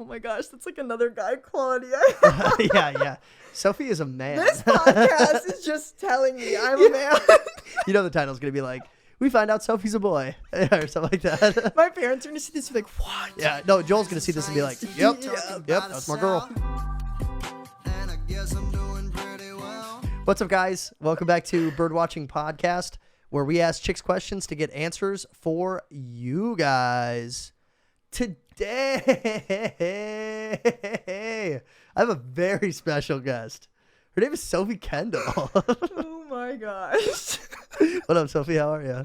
my gosh, that's like another guy quality. Yeah. Sophie is a man. This podcast is just telling me I'm a man. You know the title's going to be like, we find out Sophie's a boy. Or something like that. My parents are going to see this and be like, what? Yeah, no, Joel's going to see this and be like, yep, that's my girl. What's up, guys? Welcome back to Birdwatching Podcast, where we ask chicks questions to get answers for you guys. Today, I have a very special guest. Her name is Sophie Kendall. Oh my gosh. What up, Sophie? How are you?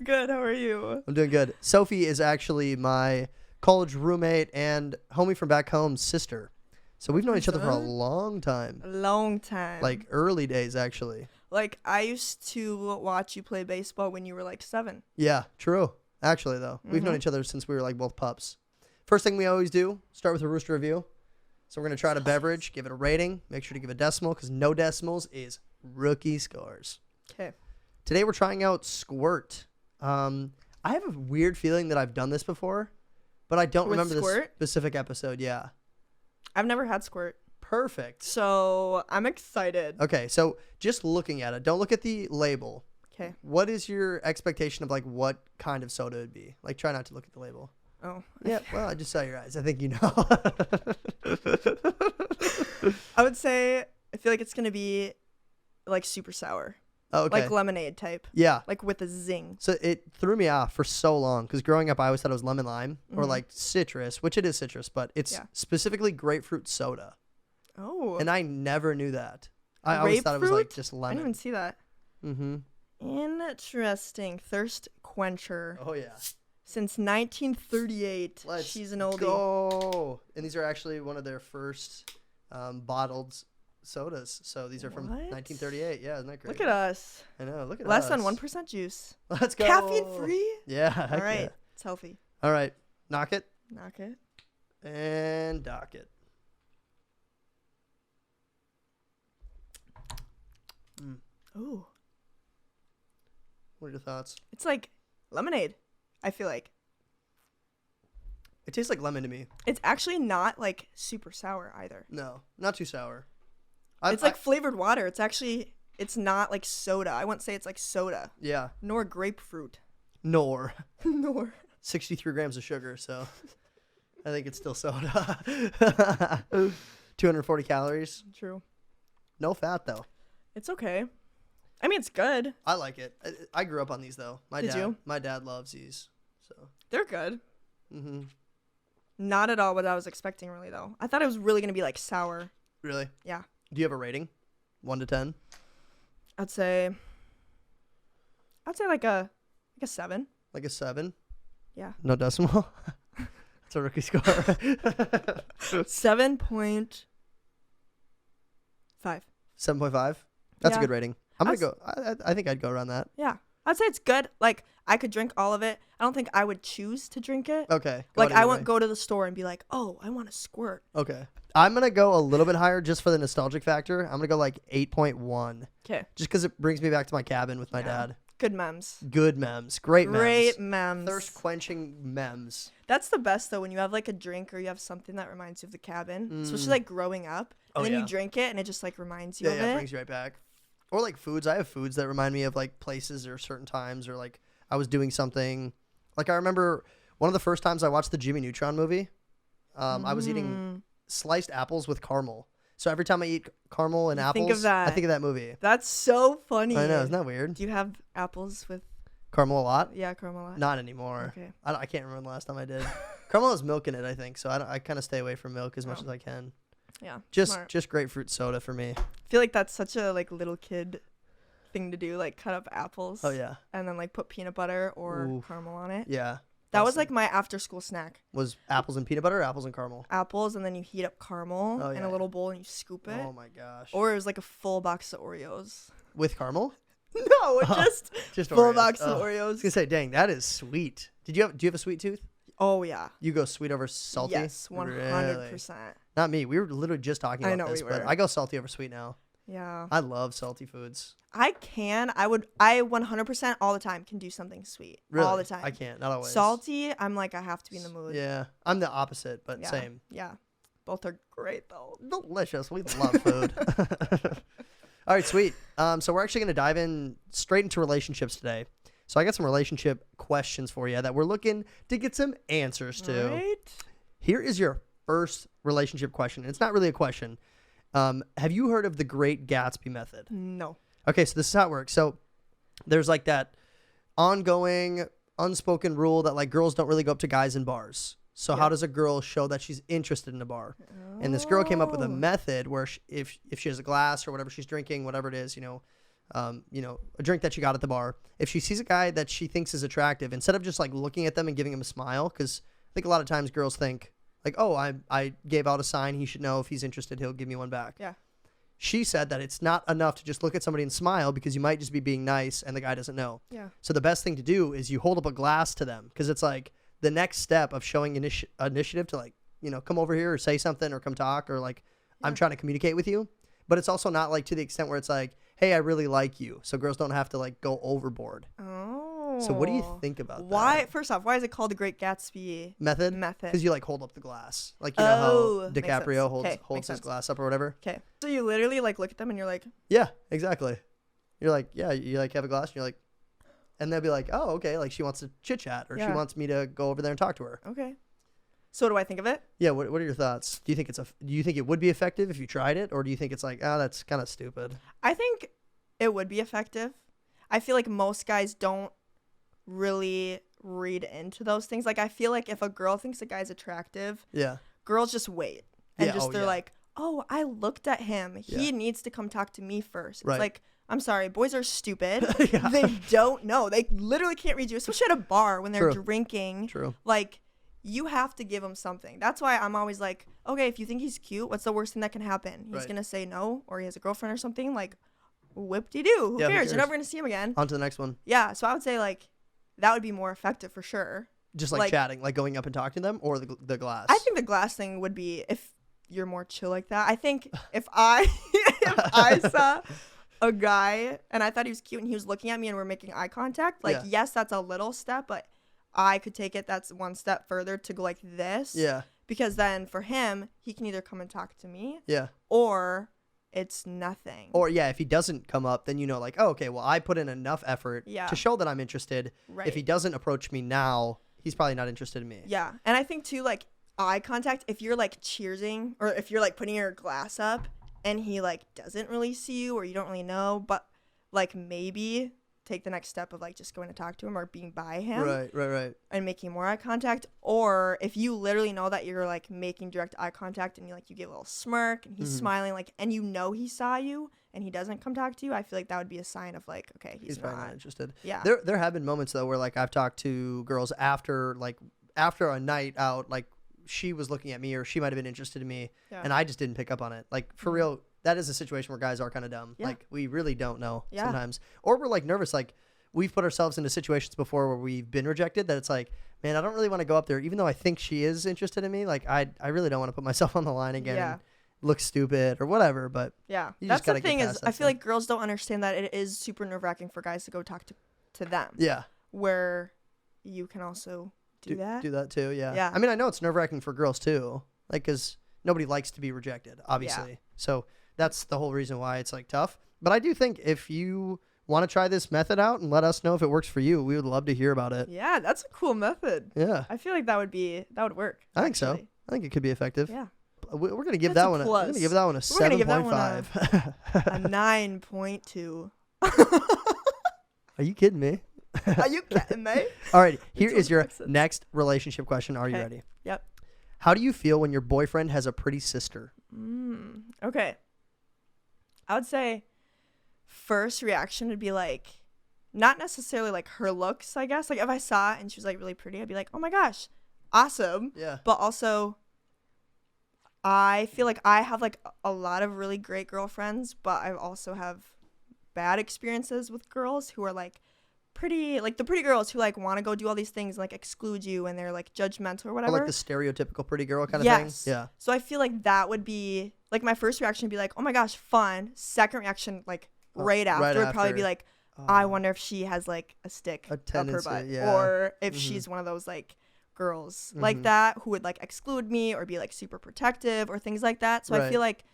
Good. How are you? I'm doing good. Sophie is actually my college roommate and homie from back home's sister. So we've known each other for a long time. A long time. Like early days, actually. Like, I used to watch you play baseball when you were like 7. Yeah, true. Actually, though, we've known each other since we were like both pups. First thing we always do, start with a rooster review. So we're going to try to Beverage, give it a rating. Make sure to give a decimal because no decimals is rookie scores. Okay. Today we're trying out Squirt. I have a weird feeling that I've done this before, but I don't remember this specific episode. Yeah. I've never had Squirt. Perfect. So I'm excited. Okay, so just looking at it, don't look at the label. Okay. What is your expectation of like what kind of soda it would be? Like, try not to look at the label. Oh. Yeah, well, I just saw your eyes. I think you know. I would say, I feel like it's going to be like super sour. Oh, okay. Like lemonade type. Yeah. Like with a zing. So it threw me off for so long because growing up, I always thought it was lemon lime or like citrus, which it is citrus, but it's specifically grapefruit soda. Oh. And I never knew that. I always thought it was like just lemon. I didn't even see that. Mm-hmm. Interesting. Thirst quencher. Oh, yeah. Since 1938. She's an oldie. Go. And these are actually one of their first bottled sodas. So these are from 1938. Yeah, isn't that great? Look at us. I know. Look at Less us. than 1% juice. Let's go. Caffeine free? Yeah. All right. It's healthy. All right. Knock it. Knock it. And dock it. Ooh. What are your thoughts? It's like lemonade, I feel like. It tastes like lemon to me. It's actually not like super sour either. No, not too sour. It's like flavored water. It's not like soda. I wouldn't say it's like soda. Yeah. Nor grapefruit. Nor. 63 grams of sugar, so I think it's still soda. 240 calories. True. No fat, though. It's okay. I mean, it's good. I like it. I grew up on these, though. Did you? My dad loves these. So they're good. Mm-hmm. Not at all what I was expecting, really, though. I thought it was really going to be, like, sour. Really? Yeah. Do you have a rating? 1 to 10? I'd say like a 7. Like a 7? Yeah. No decimal? It's a rookie score. 7.5. 7.5? That's a Yeah. good rating. I'm going to go. I think I'd go around that. Yeah. I'd say it's good. Like, I could drink all of it. I don't think I would choose to drink it. Okay. Like, I won't go to the store and be like, oh, I want a Squirt. Okay. I'm going to go a little bit higher just for the nostalgic factor. I'm going to go like 8.1. Okay. Just because it brings me back to my cabin with my dad. Good memes. Good memes. Great memes. Thirst quenching memes. That's the best, though, when you have like a drink or you have something that reminds you of the cabin. Especially like growing up. And then you drink it and it just like reminds you of it. Yeah, it brings you right back. Or like foods. I have foods that remind me of like places or certain times or like I was doing something. Like I remember one of the first times I watched the Jimmy Neutron movie. I was eating sliced apples with caramel. So every time I eat caramel and apples, I think of that movie. That's so funny. I know, isn't that weird? Do you have apples with caramel a lot? Yeah, caramel a lot. Not anymore. Okay. I can't remember the last time I did. Caramel has milk in it, I think. So I kind of stay away from milk as much as I can. Yeah. Just grapefruit soda for me. I feel like that's such a like little kid thing to do, like cut up apples. Oh yeah. And then like put peanut butter or caramel on it. Yeah. That was like my after school snack. Was apples and peanut butter or apples and caramel? Apples, and then you heat up caramel in a little bowl and you scoop it. Oh my gosh. Or it was like a full box of Oreos. With caramel? No, just full Oreos. box of Oreos. I was gonna say, dang, that is sweet. Do you have a sweet tooth? Oh yeah. You go sweet over salty? Yes, 100%. Really? Not me. We were literally just talking about this, but I go salty over sweet now. Yeah. I love salty foods. I 100% all the time can do something sweet. Really? All the time. I can't. Not always. Salty, I'm like, I have to be in the mood. Yeah. I'm the opposite, but same. Yeah. Both are great, though. Delicious. We love food. All right, sweet. So we're actually going to dive in straight into relationships today. So I got some relationship questions for you that we're looking to get some answers to. Right? Here is your first relationship question. It's not really a question. Have you heard of the Great Gatsby method? No. Okay, so this is how it works. So there's like that ongoing, unspoken rule that like girls don't really go up to guys in bars. So how does a girl show that she's interested in a bar? Oh. And this girl came up with a method where if she has a glass or whatever she's drinking, whatever it is, a drink that she got at the bar, if she sees a guy that she thinks is attractive, instead of just like looking at them and giving him a smile, because I think a lot of times girls think like, oh, I gave out a sign, he should know if he's interested, he'll give me one back. Yeah. She said that it's not enough to just look at somebody and smile because you might just be being nice and the guy doesn't know. Yeah. So the best thing to do is you hold up a glass to them, because it's like the next step of showing initiative to like, come over here or say something or come talk or like, I'm trying to communicate with you. But it's also not like to the extent where it's like, hey, I really like you. So girls don't have to like go overboard. Oh. So what do you think about that? First off, why is it called the Great Gatsby method? Because you like hold up the glass. Like, how DiCaprio holds his glass up or whatever. Okay. So you literally like look at them and you're like. Yeah, exactly. You're like, yeah, you like have a glass and you're like, and they'll be like, oh, okay. Like she wants to chit chat or she wants me to go over there and talk to her. Okay. So what do I think of it? Yeah. What are your thoughts? Do you think it would be effective if you tried it, or do you think it's like, that's kind of stupid? I think it would be effective. I feel like most guys don't really read into those things. Like I feel like if a girl thinks a guy's attractive, girls just wait and they're like, oh, I looked at him. He needs to come talk to me first. It's like, I'm sorry, boys are stupid. They don't know. They literally can't read you, especially at a bar when they're drinking. True. Like, you have to give him something. That's why I'm always like, okay, if you think he's cute, what's the worst thing that can happen? He's going to say no, or he has a girlfriend or something. Like, whoop-de-doo. Who cares? You're never going to see him again. On to the next one. Yeah, so I would say, like, that would be more effective for sure. Just like chatting, like going up and talking to them, or the glass? I think the glass thing would be if you're more chill like that. I think if I saw a guy and I thought he was cute and he was looking at me and we're making eye contact, like, yes, that's a little step, but I could take it that's one step further to go like this. Yeah. Because then for him, he can either come and talk to me. Yeah. Or it's nothing. Or if he doesn't come up, then like, oh, okay, well, I put in enough effort to show that I'm interested. Right. If he doesn't approach me now, he's probably not interested in me. Yeah. And I think too, like, eye contact, if you're like cheersing or if you're like putting your glass up and he like doesn't really see you or you don't really know, but like maybe take the next step of like just going to talk to him or being by him. Right. And making more eye contact. Or if you literally know that you're like making direct eye contact and you give a little smirk and he's smiling, like, and he saw you and he doesn't come talk to you, I feel like that would be a sign of like, okay, he's probably not interested. Yeah. There have been moments though where like I've talked to girls after a night out, like she was looking at me or she might have been interested in me and I just didn't pick up on it. Like for real, that is a situation where guys are kind of dumb. Yeah. Like we really don't know sometimes. Or we're like nervous. Like we've put ourselves into situations before where we've been rejected that it's like, man, I don't really want to go up there even though I think she is interested in me. Like I really don't want to put myself on the line again and look stupid or whatever. But that's the thing is I feel like girls don't understand that it is super nerve-wracking for guys to go talk to them. Yeah. Where you can also do that. Do that too, yeah. I mean, I know it's nerve-wracking for girls too, like because nobody likes to be rejected, obviously. Yeah. So that's the whole reason why it's like tough. But I do think if you want to try this method out and let us know if it works for you, we would love to hear about it. Yeah, that's a cool method. Yeah. I feel like that would work. I think so. I think it could be effective. Yeah. We're gonna give that one. We're gonna give that one a 7.5. A 9.2. Are you kidding me? Are you kidding me? All right. Here is your next relationship question. Are you ready? Yep. How do you feel when your boyfriend has a pretty sister? Okay. I would say first reaction would be like, not necessarily like her looks, I guess. Like if I saw it and she was like really pretty, I'd be like, oh my gosh, awesome. Yeah. But also, I feel like I have like a lot of really great girlfriends, but I also have bad experiences with girls who are like pretty, like the pretty girls who like want to go do all these things, like exclude you and they're like judgmental or whatever. Or like the stereotypical pretty girl kind of thing. Yeah. So I feel like that would be like my first reaction would be like, oh my gosh, fun. Second reaction, like right after would probably be like, I wonder if she has like a stick up her butt, or if she's one of those like girls like that who would like exclude me or be like super protective or things like that. So I feel like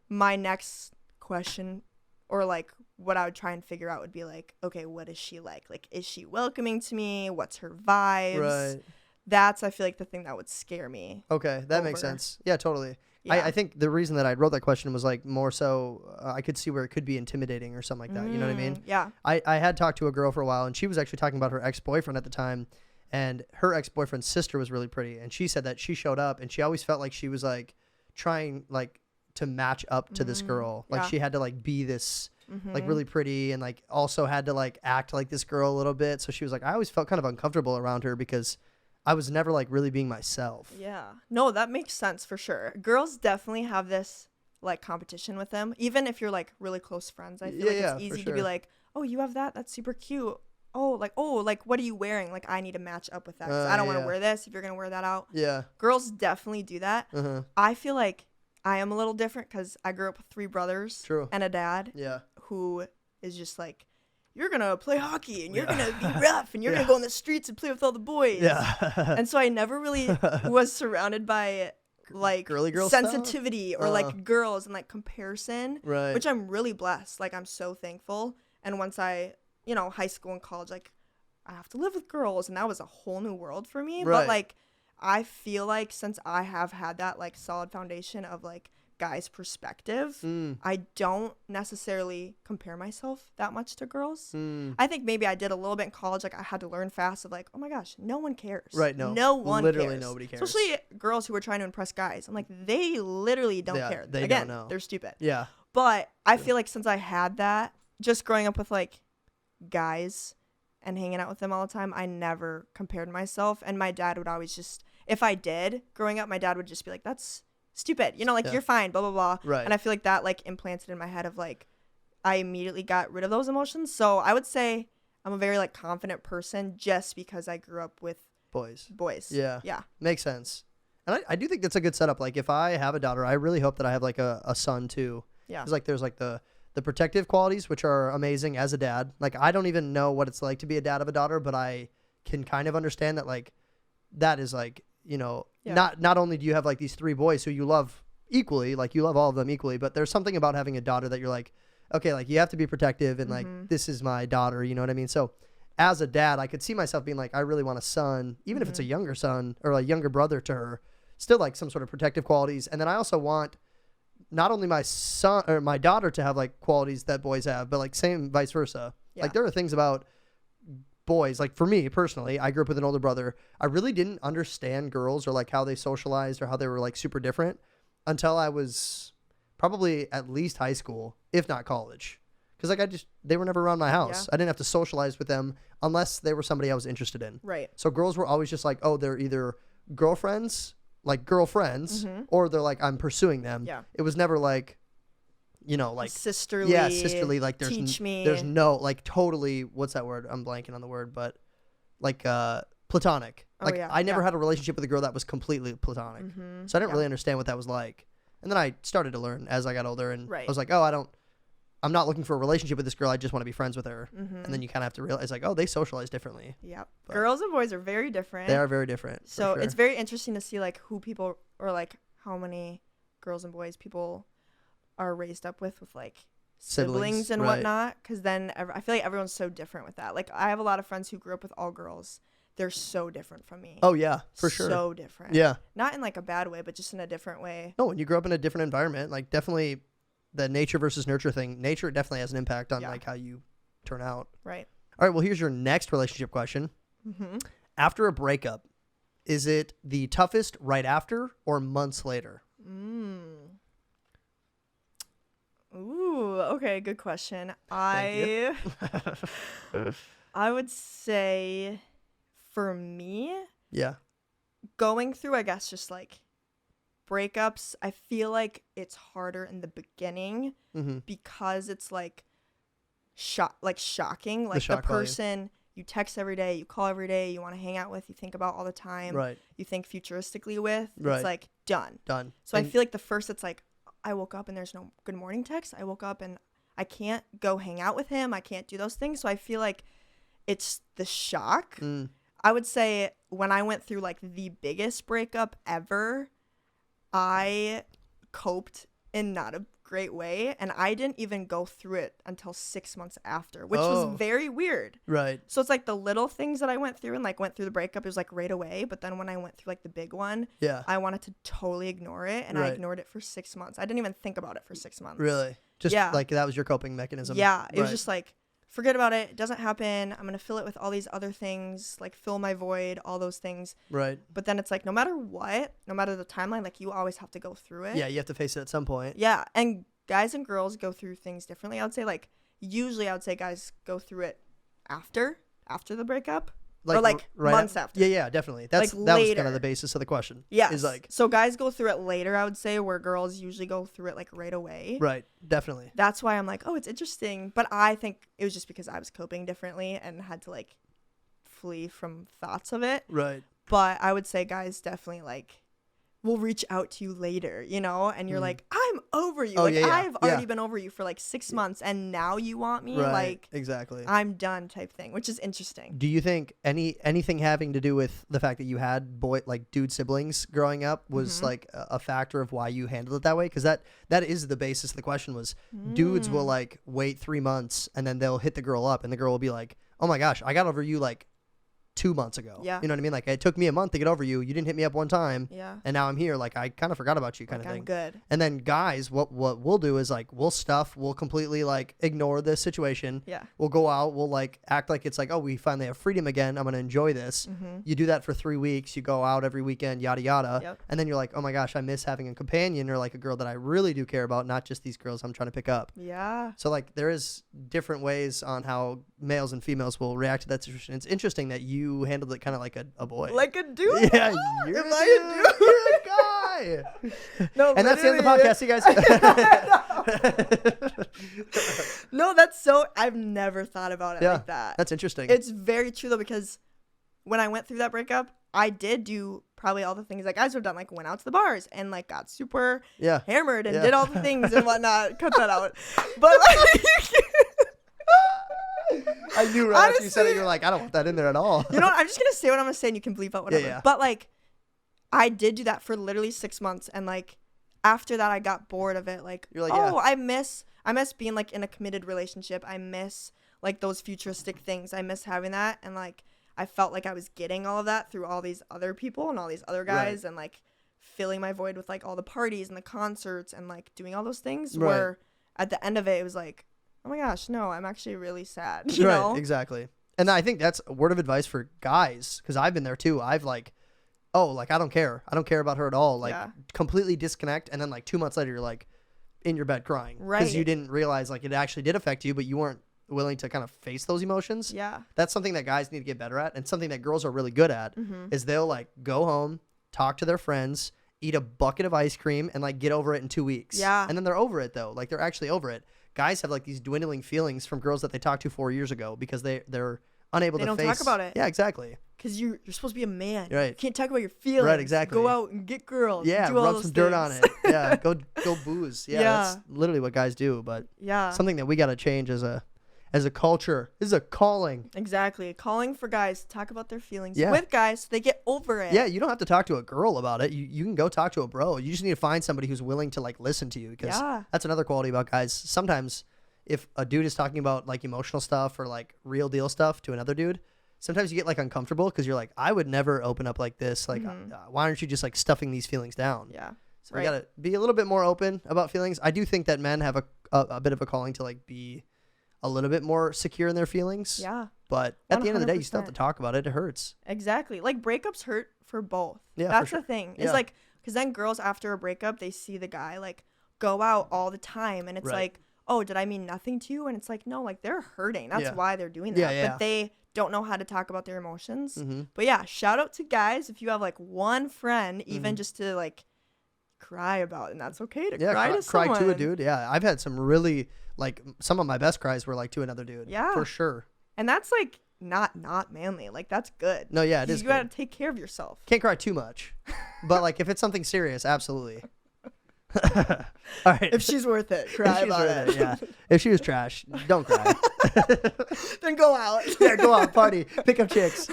my next question, or like what I would try and figure out, would be like, okay, what is she like? Like, is she welcoming to me? What's her vibes? Right. That's, I feel like, the thing that would scare me. Okay, that makes sense. Yeah, totally. Yeah. I think the reason that I wrote that question was like more so I could see where it could be intimidating or something like that. You know what I mean? Yeah. I had talked to a girl for a while, and she was actually talking about her ex-boyfriend at the time, and her ex-boyfriend's sister was really pretty, and she said that she showed up, and she always felt like she was like trying like to match up to this girl. Like she had to like be this like really pretty, and like also had to like act like this girl a little bit. So she was like, I always felt kind of uncomfortable around her because I was never like really being myself. Yeah. No, that makes sense for sure. Girls definitely have this like competition with them. Even if you're like really close friends, I feel like it's easy to be like, oh, you have that? That's super cute. Oh, like what are you wearing? Like, I need to match up with that. 'Cause I don't want to wear this if you're going to wear that out. Yeah. Girls definitely do that. I feel like I am a little different because I grew up with 3 brothers and a dad who is just like, you're going to play hockey and you're going to be rough and you're going to go in the streets and play with all the boys. Yeah. And so I never really was surrounded by like girly girl sensitivity or like girls and like comparison, which I'm really blessed. Like, I'm so thankful. And once I, you know, high school and college, like I have to live with girls, and that was a whole new world for me. But like, I feel like since I have had that like solid foundation of like guys' perspective, I don't necessarily compare myself that much to girls. I think maybe I did a little bit in college. Like, I had to learn fast of like, oh my gosh, no one cares. Right. No one literally cares. Nobody cares. Especially girls who are trying to impress guys. I'm like, they literally don't care. They Again, don't know. They're stupid. Yeah. But I feel like since I had that, just growing up with like guys and hanging out with them all the time, I never compared myself. And my dad would always just, if I did growing up, my dad would just be like, that's stupid, you know, like you're fine, blah blah blah. Right. And I feel like that like implanted in my head of like, I immediately got rid of those emotions. So I would say I'm a very like confident person just because I grew up with boys. Yeah, makes sense. And I do think that's a good setup. Like, if I have a daughter, I really hope that I have like a son too. Yeah, because like there's like the protective qualities, which are amazing as a dad. Like, I don't even know what it's like to be a dad of a daughter, but I can kind of understand that like that is like, you know, not only do you have like these 3 boys who you love equally, like you love all of them equally, but there's something about having a daughter that you're like, okay, like you have to be protective and like, this is my daughter, you know what I mean? So as a dad, I could see myself being like, I really want a son, even if it's a younger son or a younger brother to her, still like some sort of protective qualities. And then I also want not only my son or my daughter to have like qualities that boys have, but like same vice versa. Yeah. Like, there are things about boys, like for me personally, I grew up with an older brother. I really didn't understand girls or like how they socialized or how they were like super different until I was probably at least high school, if not college. Because like they were never around my house. I didn't have to socialize with them unless they were somebody I was interested in. Right. So girls were always just like, oh, they're either girlfriends, or they're like, I'm pursuing them. Yeah. It was never like, you know, like sisterly. Yeah, sisterly. Like teach me. There's no like totally. What's that word? I'm blanking on the word, but like platonic. Like I never had a relationship with a girl that was completely platonic. So I didn't really understand what that was like. And then I started to learn as I got older, and I was like, oh, I'm not looking for a relationship with this girl. I just want to be friends with her. And then you kind of have to realize like, oh, they socialize differently. Yep. Girls and boys are very different. They are very different. So it's very interesting to see like who people, or like how many girls and boys people are raised up with like siblings and whatnot, because then I feel like everyone's so different with that. Like, I have a lot of friends who grew up with all girls. They're so different from me. Oh yeah, for sure. So different. Yeah. Not in like a bad way, but just in a different way. No, when you grow up in a different environment, like definitely the nature versus nurture thing. Nature definitely has an impact on like how you turn out. Right. All right. Well, here's your next relationship question. After a breakup, is it the toughest right after or months later? Ooh, okay, good question. I would say for me, going through, I guess, just like breakups, I feel like it's harder in the beginning because it's like shocking. Like the person you text every day, you call every day, you want to hang out with, you think about all the time, you think futuristically with, it's like done. So I feel like the first, it's like, I woke up and there's no good morning text. I woke up and I can't go hang out with him. I can't do those things. So I feel like it's the shock. I would say when I went through like the biggest breakup ever, I coped in not a great way, and I didn't even go through it until 6 months after, which was very weird. Right. So it's like the little things that I went through and like went through the breakup, it was like right away, but then when I went through like the big one, I wanted to totally ignore it, and I ignored it for 6 months. I didn't even think about it for 6 months. Really? Just like that was your coping mechanism. Yeah, it was just like, forget about it. It doesn't happen. I'm going to fill it with all these other things, like fill my void, all those things. Right. But then it's like, no matter what, no matter the timeline, like you always have to go through it. Yeah, you have to face it at some point. Yeah, and guys and girls go through things differently. I would say like, usually I would say guys go through it after the breakup. Like, or like months after. Yeah, definitely. That was kind of the basis of the question. Yeah. Is like, so guys go through it later, I would say, where girls usually go through it like right away. Right. Definitely. That's why I'm like, oh, it's interesting. But I think it was just because I was coping differently and had to like flee from thoughts of it. Right. But I would say guys definitely like will reach out to you later, you know, and you're like, I'm over you. I've already been over you for like 6 months and now you want me. Right. Like, exactly. I'm done type thing, which is interesting. Do you think anything having to do with the fact that you had dude siblings growing up was like a factor of why you handled it that way? Because that is the basis of the question was dudes will like wait 3 months and then they'll hit the girl up and the girl will be like, oh my gosh, I got over you like 2 months ago. Yeah. You know what I mean? Like, it took me a month to get over you. You didn't hit me up one time. Yeah. And now I'm here. Like, I kind of forgot about you kind of thing. I'm good. And then guys, what we'll do is like, we'll completely like ignore this situation. Yeah. We'll go out. We'll like act like it's like, oh, we finally have freedom again. I'm going to enjoy this. You do that for 3 weeks. You go out every weekend, yada, yada. Yep. And then you're like, oh my gosh, I miss having a companion or like a girl that I really do care about, not just these girls I'm trying to pick up. Yeah. So like, there is different ways on how males and females will react to that situation. It's interesting that you handled it kind of like a boy. Like a dude? Yeah, Am I a dude? You're a guy. No, and that's the end of the podcast, you guys. No, that's so... I've never thought about it like that. That's interesting. It's very true, though, because when I went through that breakup, I did do probably all the things that guys have done. Like, went out to the bars and, like, got super hammered and did all the things and whatnot. Cut that out. But, like... I knew right after you said it, you're like, I don't want that in there at all. You know what? I'm just going to say what I'm going to say and you can bleep out whatever. Yeah. But, like, I did do that for literally 6 months. And, like, after that, I got bored of it. Like, you're like, I miss being, like, in a committed relationship. I miss, like, those futuristic things. I miss having that. And, like, I felt like I was getting all of that through all these other people and all these other guys. Right. And, like, filling my void with, like, all the parties and the concerts and, like, doing all those things. Right. Where at the end of it, it was like, oh my gosh, no, I'm actually really sad. You know? Exactly. And I think that's a word of advice for guys, because I've been there too. I've like, oh, like, I don't care. I don't care about her at all. Like, completely disconnect. And then like 2 months later, you're like in your bed crying. Right. Because you didn't realize like it actually did affect you, but you weren't willing to kind of face those emotions. Yeah. That's something that guys need to get better at. And something that girls are really good at is they'll like go home, talk to their friends, eat a bucket of ice cream, and like get over it in 2 weeks. Yeah. And then they're over it though. Like, they're actually over it. Guys have like these dwindling feelings from girls that they talked to 4 years ago because they're unable to face. They don't talk about it. Yeah, exactly. Because you're supposed to be a man. Right. You can't talk about your feelings. Right, exactly. Go out and get girls. Yeah, do all rub those some things. dirt on it. Yeah, go booze. Yeah, that's literally what guys do. But something that we got to change as a culture. This is a calling. Exactly. Calling for guys to talk about their feelings with guys so they get over it. Yeah, you don't have to talk to a girl about it. You can go talk to a bro. You just need to find somebody who's willing to like listen to you, because that's another quality about guys. Sometimes if a dude is talking about like emotional stuff or like real deal stuff to another dude, sometimes you get like uncomfortable because you're like, I would never open up like this. Like, why aren't you just like stuffing these feelings down? Yeah. So we got to be a little bit more open about feelings. I do think that men have a bit of a calling to like be a little bit more secure in their feelings. Yeah. But at the end of the day, you still have to talk about it. It hurts. Exactly. Like, breakups hurt for both. Yeah. That's the thing. It's like, because then girls after a breakup, they see the guy like go out all the time. And it's like, oh, did I mean nothing to you? And it's like, no, like, they're hurting. That's why they're doing that. Yeah. But they don't know how to talk about their emotions. But yeah, shout out to guys if you have like one friend, even just to like cry about, and that's okay to cry to someone. Cry to a dude. Yeah, I've had some really like, some of my best cries were like to another dude. Yeah, for sure. And that's like not manly. Like, that's good. No, yeah, it is. You gotta take care of yourself. Can't cry too much, but like if it's something serious, absolutely. All right. If she's worth it, cry about it. Yeah. If she was trash, don't cry. Then go out. Yeah, go out, party, pick up chicks.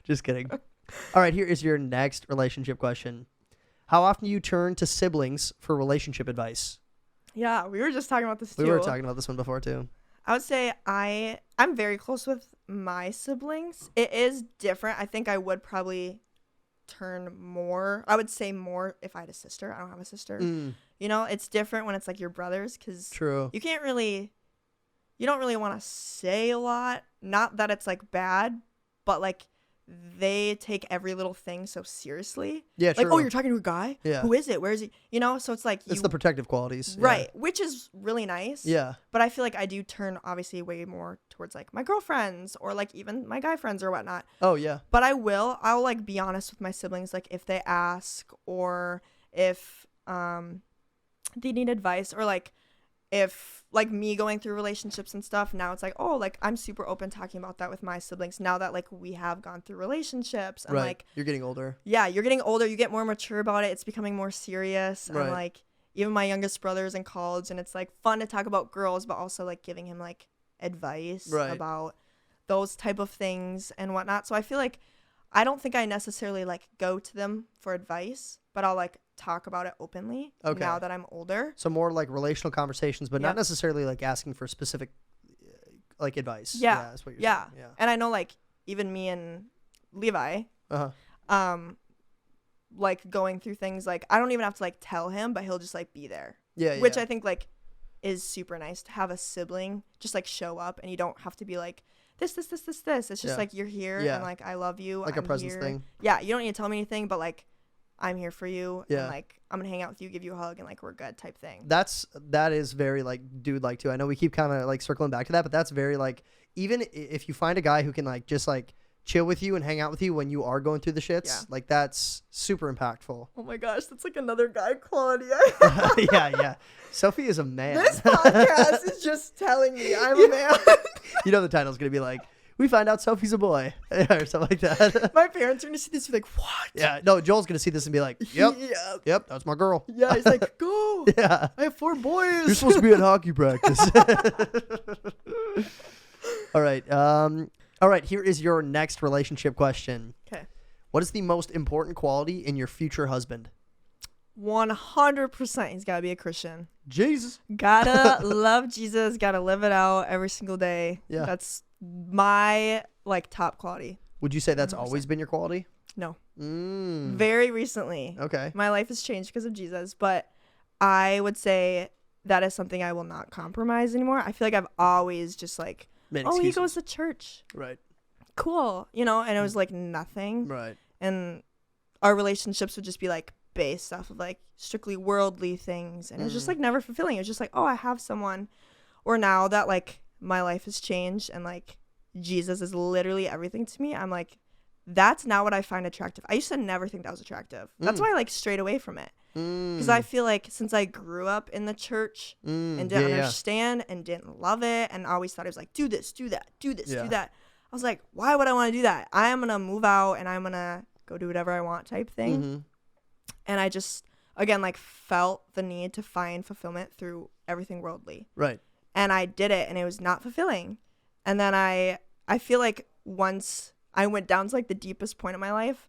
Just kidding. All right, here is your next relationship question. How often do you turn to siblings for relationship advice? Yeah, we were just talking about this too. We were talking about this one before too. I would say I'm very close with my siblings. It is different. I think I would probably turn more. I would say more if I had a sister. I don't have a sister. You know, it's different when it's like your brothers because you don't really want to say a lot. Not that it's like bad, but like they take every little thing so seriously. Yeah, true. Like, oh, you're talking to a guy? Yeah. Who is it? Where is he? You know, so it's like it's the protective qualities. Right, which is really nice. Yeah. But I feel like I do turn obviously way more towards like my girlfriends or like even my guy friends or whatnot. Oh, yeah. But I'll like be honest with my siblings, like if they ask or if they need advice or like if like me going through relationships and stuff, now it's like, oh, like I'm super open talking about that with my siblings now that like we have gone through relationships and like you're getting older. Yeah, you're getting older, you get more mature about it, it's becoming more serious. And like even my youngest brother's in college and it's like fun to talk about girls but also like giving him like advice about those type of things and whatnot. So I feel like I don't think I necessarily like go to them for advice, but I'll like talk about it openly now that I'm older. So more like relational conversations, but not necessarily like asking for specific like advice. Yeah, that's what you're saying. Yeah. And I know like even me and Levi, like going through things like I don't even have to like tell him, but he'll just like be there. Yeah. Which I think like is super nice to have a sibling just like show up and you don't have to be like this. It's just like you're here and like I love you. Like I'm a presence here. thing. Yeah, you don't need to tell me anything, but like I'm here for you and like I'm gonna hang out with you, give you a hug, and like we're good type thing. That is very like dude like too. I know we keep kind of like circling back to that, but that's very like even if you find a guy who can like just like chill with you and hang out with you when you are going through the shits, like that's super impactful. Oh my gosh, that's like another guy quality. Yeah. Sophie is a man. This podcast is just telling me I'm a man. You know the title's gonna be like, we find out Sophie's a boy or something like that. My parents are gonna see this and be like, what? Yeah, no, Joel's gonna see this and be like, yep, that's my girl. Yeah, he's like, go. Yeah, I have 4 boys. You're supposed to be at hockey practice. All right. Here is your next relationship question. Okay. What is the most important quality in your future husband? 100%. He's gotta be a Christian. Jesus. Gotta love Jesus. Gotta live it out every single day. Yeah. That's my like top quality. Would you say that's 100%. Always been your quality? No. Very recently. Okay. My life has changed because of Jesus, but I would say that is something I will not compromise anymore. I feel like I've always just like, he goes to church. Right. Cool. You know, and it was like nothing. Right. And our relationships would just be like based off of like strictly worldly things. And it was just like never fulfilling. It was just like, oh, I have someone. Or now that like my life has changed and like Jesus is literally everything to me, I'm like, that's now what I find attractive. I used to never think that was attractive. That's why I like strayed away from it. Because I feel like since I grew up in the church and didn't understand and didn't love it and always thought it was like, do this, do that, do this, do that. I was like, why would I want to do that? I am going to move out and I'm going to go do whatever I want type thing. And I just, again, like felt the need to find fulfillment through everything worldly. Right. And I did it and it was not fulfilling. And then I feel like once I went down to like the deepest point of my life,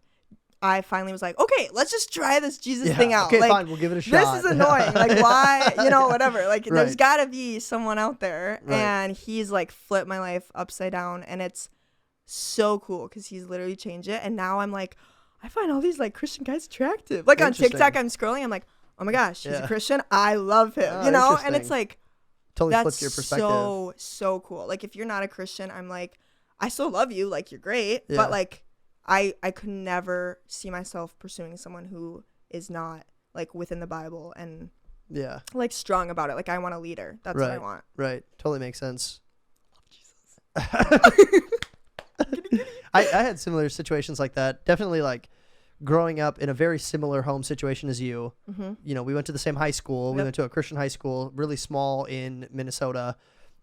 I finally was like, okay, let's just try this Jesus thing out. Okay, like, fine, we'll give it a shot. This is annoying. Like, why, whatever. Like, there's got to be someone out there. Right. And he's like flipped my life upside down. And it's so cool because he's literally changed it. And now I'm like, I find all these like Christian guys attractive. Like on TikTok, I'm scrolling. I'm like, oh my gosh, he's a Christian. I love him, And it's like, totally flips your perspective. So cool. Like, if you're not a Christian, I'm like, I still love you. Like, you're great. Yeah. But like, I could never see myself pursuing someone who is not like within the Bible and like strong about it. Like, I want a leader. That's what I want. Right. Totally makes sense. Love Jesus. I had similar situations like that. Definitely like growing up in a very similar home situation as you. You know, we went to the same high school. We went to a Christian high school, really small in Minnesota.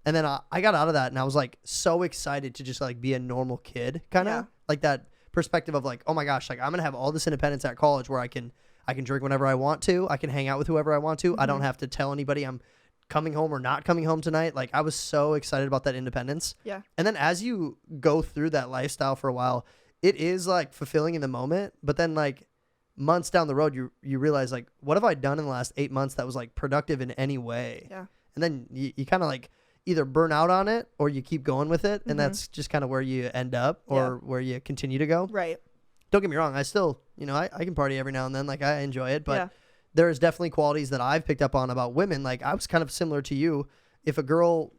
And then I got out of that and I was like so excited to just like be a normal kid, kind of like that perspective of like, oh my gosh, like I'm gonna have all this independence at college where I can I can drink whenever I want to. I can hang out with whoever I want to. I don't have to tell anybody I'm coming home or not coming home tonight. Like, I was so excited about that independence. Yeah. And then as you go through that lifestyle for a while, it is like fulfilling in the moment, but then like months down the road, you realize like, what have I done in the last 8 months that was like productive in any way? Yeah. And then you kind of like either burn out on it or you keep going with it. And that's just kind of where you end up or where you continue to go. Right. Don't get me wrong. I still, I can party every now and then. Like, I enjoy it, but there's definitely qualities that I've picked up on about women. Like, I was kind of similar to you. If a girl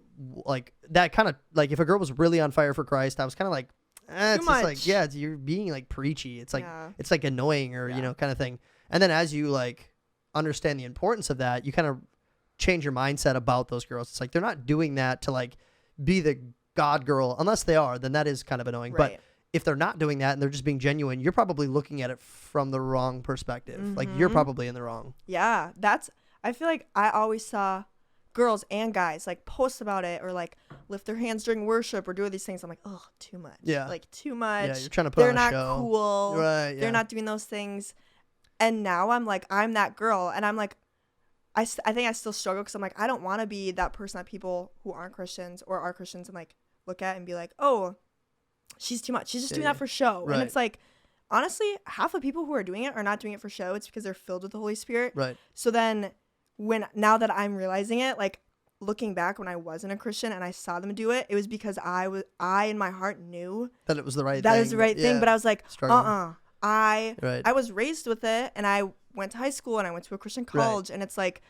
like that kind of like, if a girl was really on fire for Christ, I was kind of like, it's just like, you're being like preachy. It's like, it's like annoying or, kind of thing. And then as you like understand the importance of that, you kind of change your mindset about those girls. It's like, they're not doing that to like be the God girl, unless they are, then that is kind of annoying. Right. But if they're not doing that and they're just being genuine, you're probably looking at it from the wrong perspective. Like, you're probably in the wrong. Yeah. I feel like I always saw girls and guys like post about it or like lift their hands during worship or do these things. I'm like, oh, too much. Yeah. Like, too much. Yeah, you're trying to put on a show. They're not cool. Right. Yeah. They're not doing those things. And now I'm like, I'm that girl. And I'm like, I think I still struggle because I'm like, I don't want to be that person that people who aren't Christians or are Christians and like look at and be like, oh, she's too much. She's just doing that for show. Right. And it's like, honestly, half of people who are doing it are not doing it for show. It's because they're filled with the Holy Spirit. Right. So then now that I'm realizing it, like looking back when I wasn't a Christian and I saw them do it, it was because I in my heart knew that it was the right thing. That was the right thing. But I was like, I was raised with it and I went to high school and I went to a Christian college and it's like,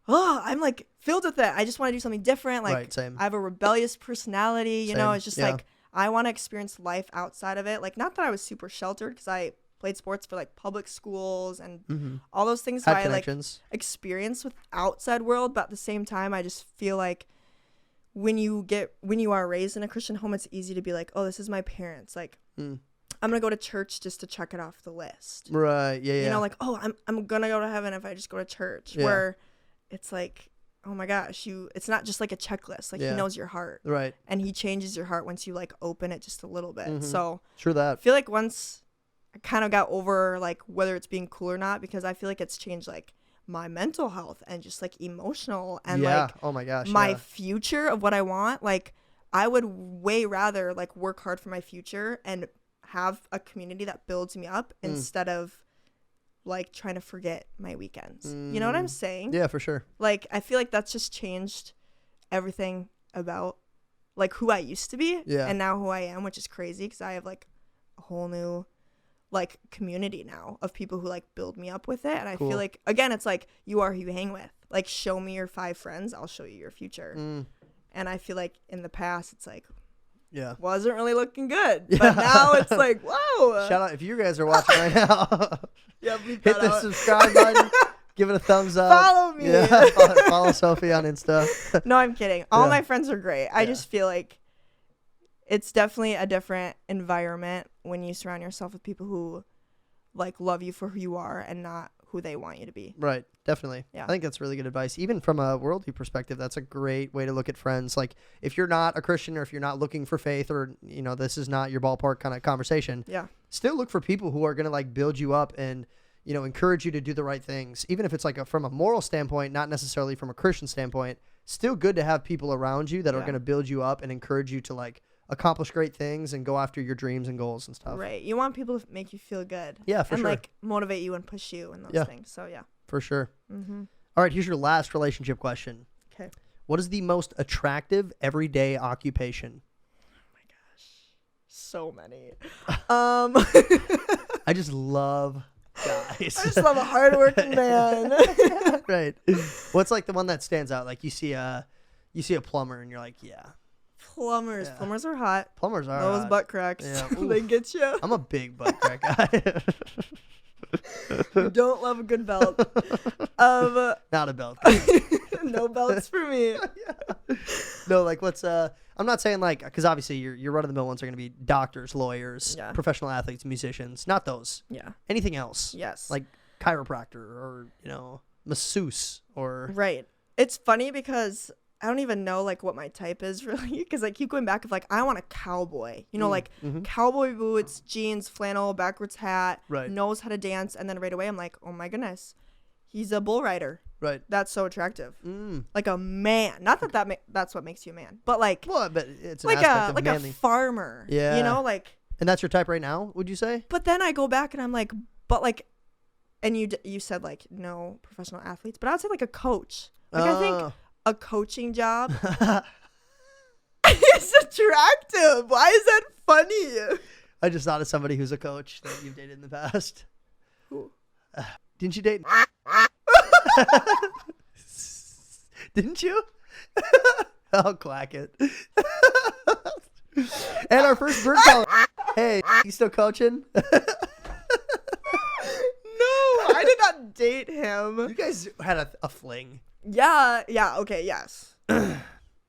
oh, I'm like filled with it. I just want to do something different. Like, same. I have a rebellious personality, you know, it's just like, I want to experience life outside of it. Like, not that I was super sheltered because I played sports for like public schools and all those things. So I like experience with outside world, but at the same time, I just feel like when you are raised in a Christian home, it's easy to be like, oh, this is my parents. Like, I'm going to go to church just to check it off the list. Right. Yeah. You know, like, oh, I'm going to go to heaven if I just go to church. Yeah. Where it's like, oh my gosh, it's not just like a checklist. Like, he knows your heart. Right. And he changes your heart once you like open it just a little bit. So true that. I feel like once I kind of got over like whether it's being cool or not, because I feel like it's changed like my mental health and just like emotional and like, oh my gosh, my future of what I want. Like, I would way rather like work hard for my future and have a community that builds me up instead of like trying to forget my weekends. You know what I'm saying? Yeah, for sure. Like, I feel like that's just changed everything about like who I used to be and now who I am, which is crazy because I have like a whole new like community now of people who like build me up with it. And I feel like, again, it's like, you are who you hang with. Like, show me your 5 friends, I'll show you your future. And I feel like in the past it's like, wasn't really looking good, but now it's like, whoa. Shout out if you guys are watching right now. Hit the subscribe button, give it a thumbs up, follow me, follow Sophie on Insta. No, I'm kidding. All my friends are great. I just feel like it's definitely a different environment when you surround yourself with people who like love you for who you are and not who they want you to be. Right. Definitely. Yeah. I think that's really good advice. Even from a worldly perspective, that's a great way to look at friends. Like, if you're not a Christian or if you're not looking for faith or, you know, this is not your ballpark kind of conversation, still look for people who are going to like build you up and, you know, encourage you to do the right things. Even if it's like from a moral standpoint, not necessarily from a Christian standpoint, still good to have people around you that are going to build you up and encourage you to like accomplish great things and go after your dreams and goals and stuff. Right. You want people to make you feel good. Yeah, for sure. And like motivate you and push you and those things. So yeah. For sure. All right, here's your last relationship question. Okay. What is the most attractive everyday occupation? Oh my gosh. So many. I just love guys. I just love a hardworking man. Right. What's like the one that stands out? Like you see a plumber and you're like, Plumbers. Yeah. Plumbers are hot. Plumbers are those hot. Butt cracks. Yeah. They get you. I'm a big butt crack guy. You don't love a good belt. Not a belt. No belts for me. No, like what's I'm not saying like, because obviously your run of the mill ones are going to be doctors, lawyers, professional athletes, musicians. Not those. Yeah. Anything else? Yes. Like chiropractor or, you know, masseuse or. Right. It's funny because I don't even know like what my type is really, because I keep going back of like I want a cowboy, you know, like cowboy boots, jeans, flannel, backwards hat, knows how to dance, and then right away I'm like, oh my goodness, he's a bull rider. Right. That's so attractive. Like a man. Not that that's what makes you a man, but like but it's an like aspect of like manly. a farmer. Yeah. You know, like. And that's your type right now, would you say? But then I go back and I'm like, but like, and you said like no professional athletes, but I would say like a coach. Like I think a coaching job is attractive. Why is that funny? I just thought of somebody who's a coach that you've dated in the past. Who? Didn't you date? Didn't you? I'll clack it. And our first bird call. Hey, you still coaching? No, I did not date him. You guys had a fling. Yeah, okay, yes.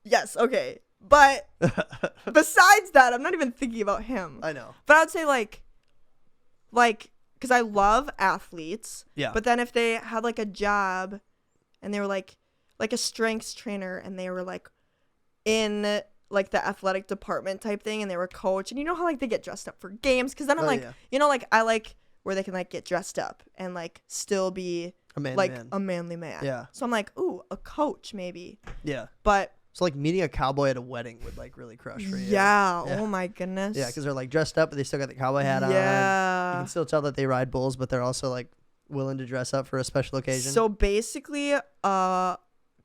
Yes, okay. But besides that, I'm not even thinking about him. I know. But I would say like, because I love athletes. Yeah. But then if they had like a job and they were like a strengths trainer and they were like in like the athletic department type thing and they were a coach, and you know how like they get dressed up for games, because then I'm you know, like I like where they can like get dressed up and like still be a manly man. Yeah. So I'm like, ooh, a coach maybe. Yeah. But so like meeting a cowboy at a wedding would like really crush for you. Yeah. Oh my goodness. Yeah, because they're like dressed up, but they still got the cowboy hat on. Yeah. You can still tell that they ride bulls, but they're also like willing to dress up for a special occasion. So basically,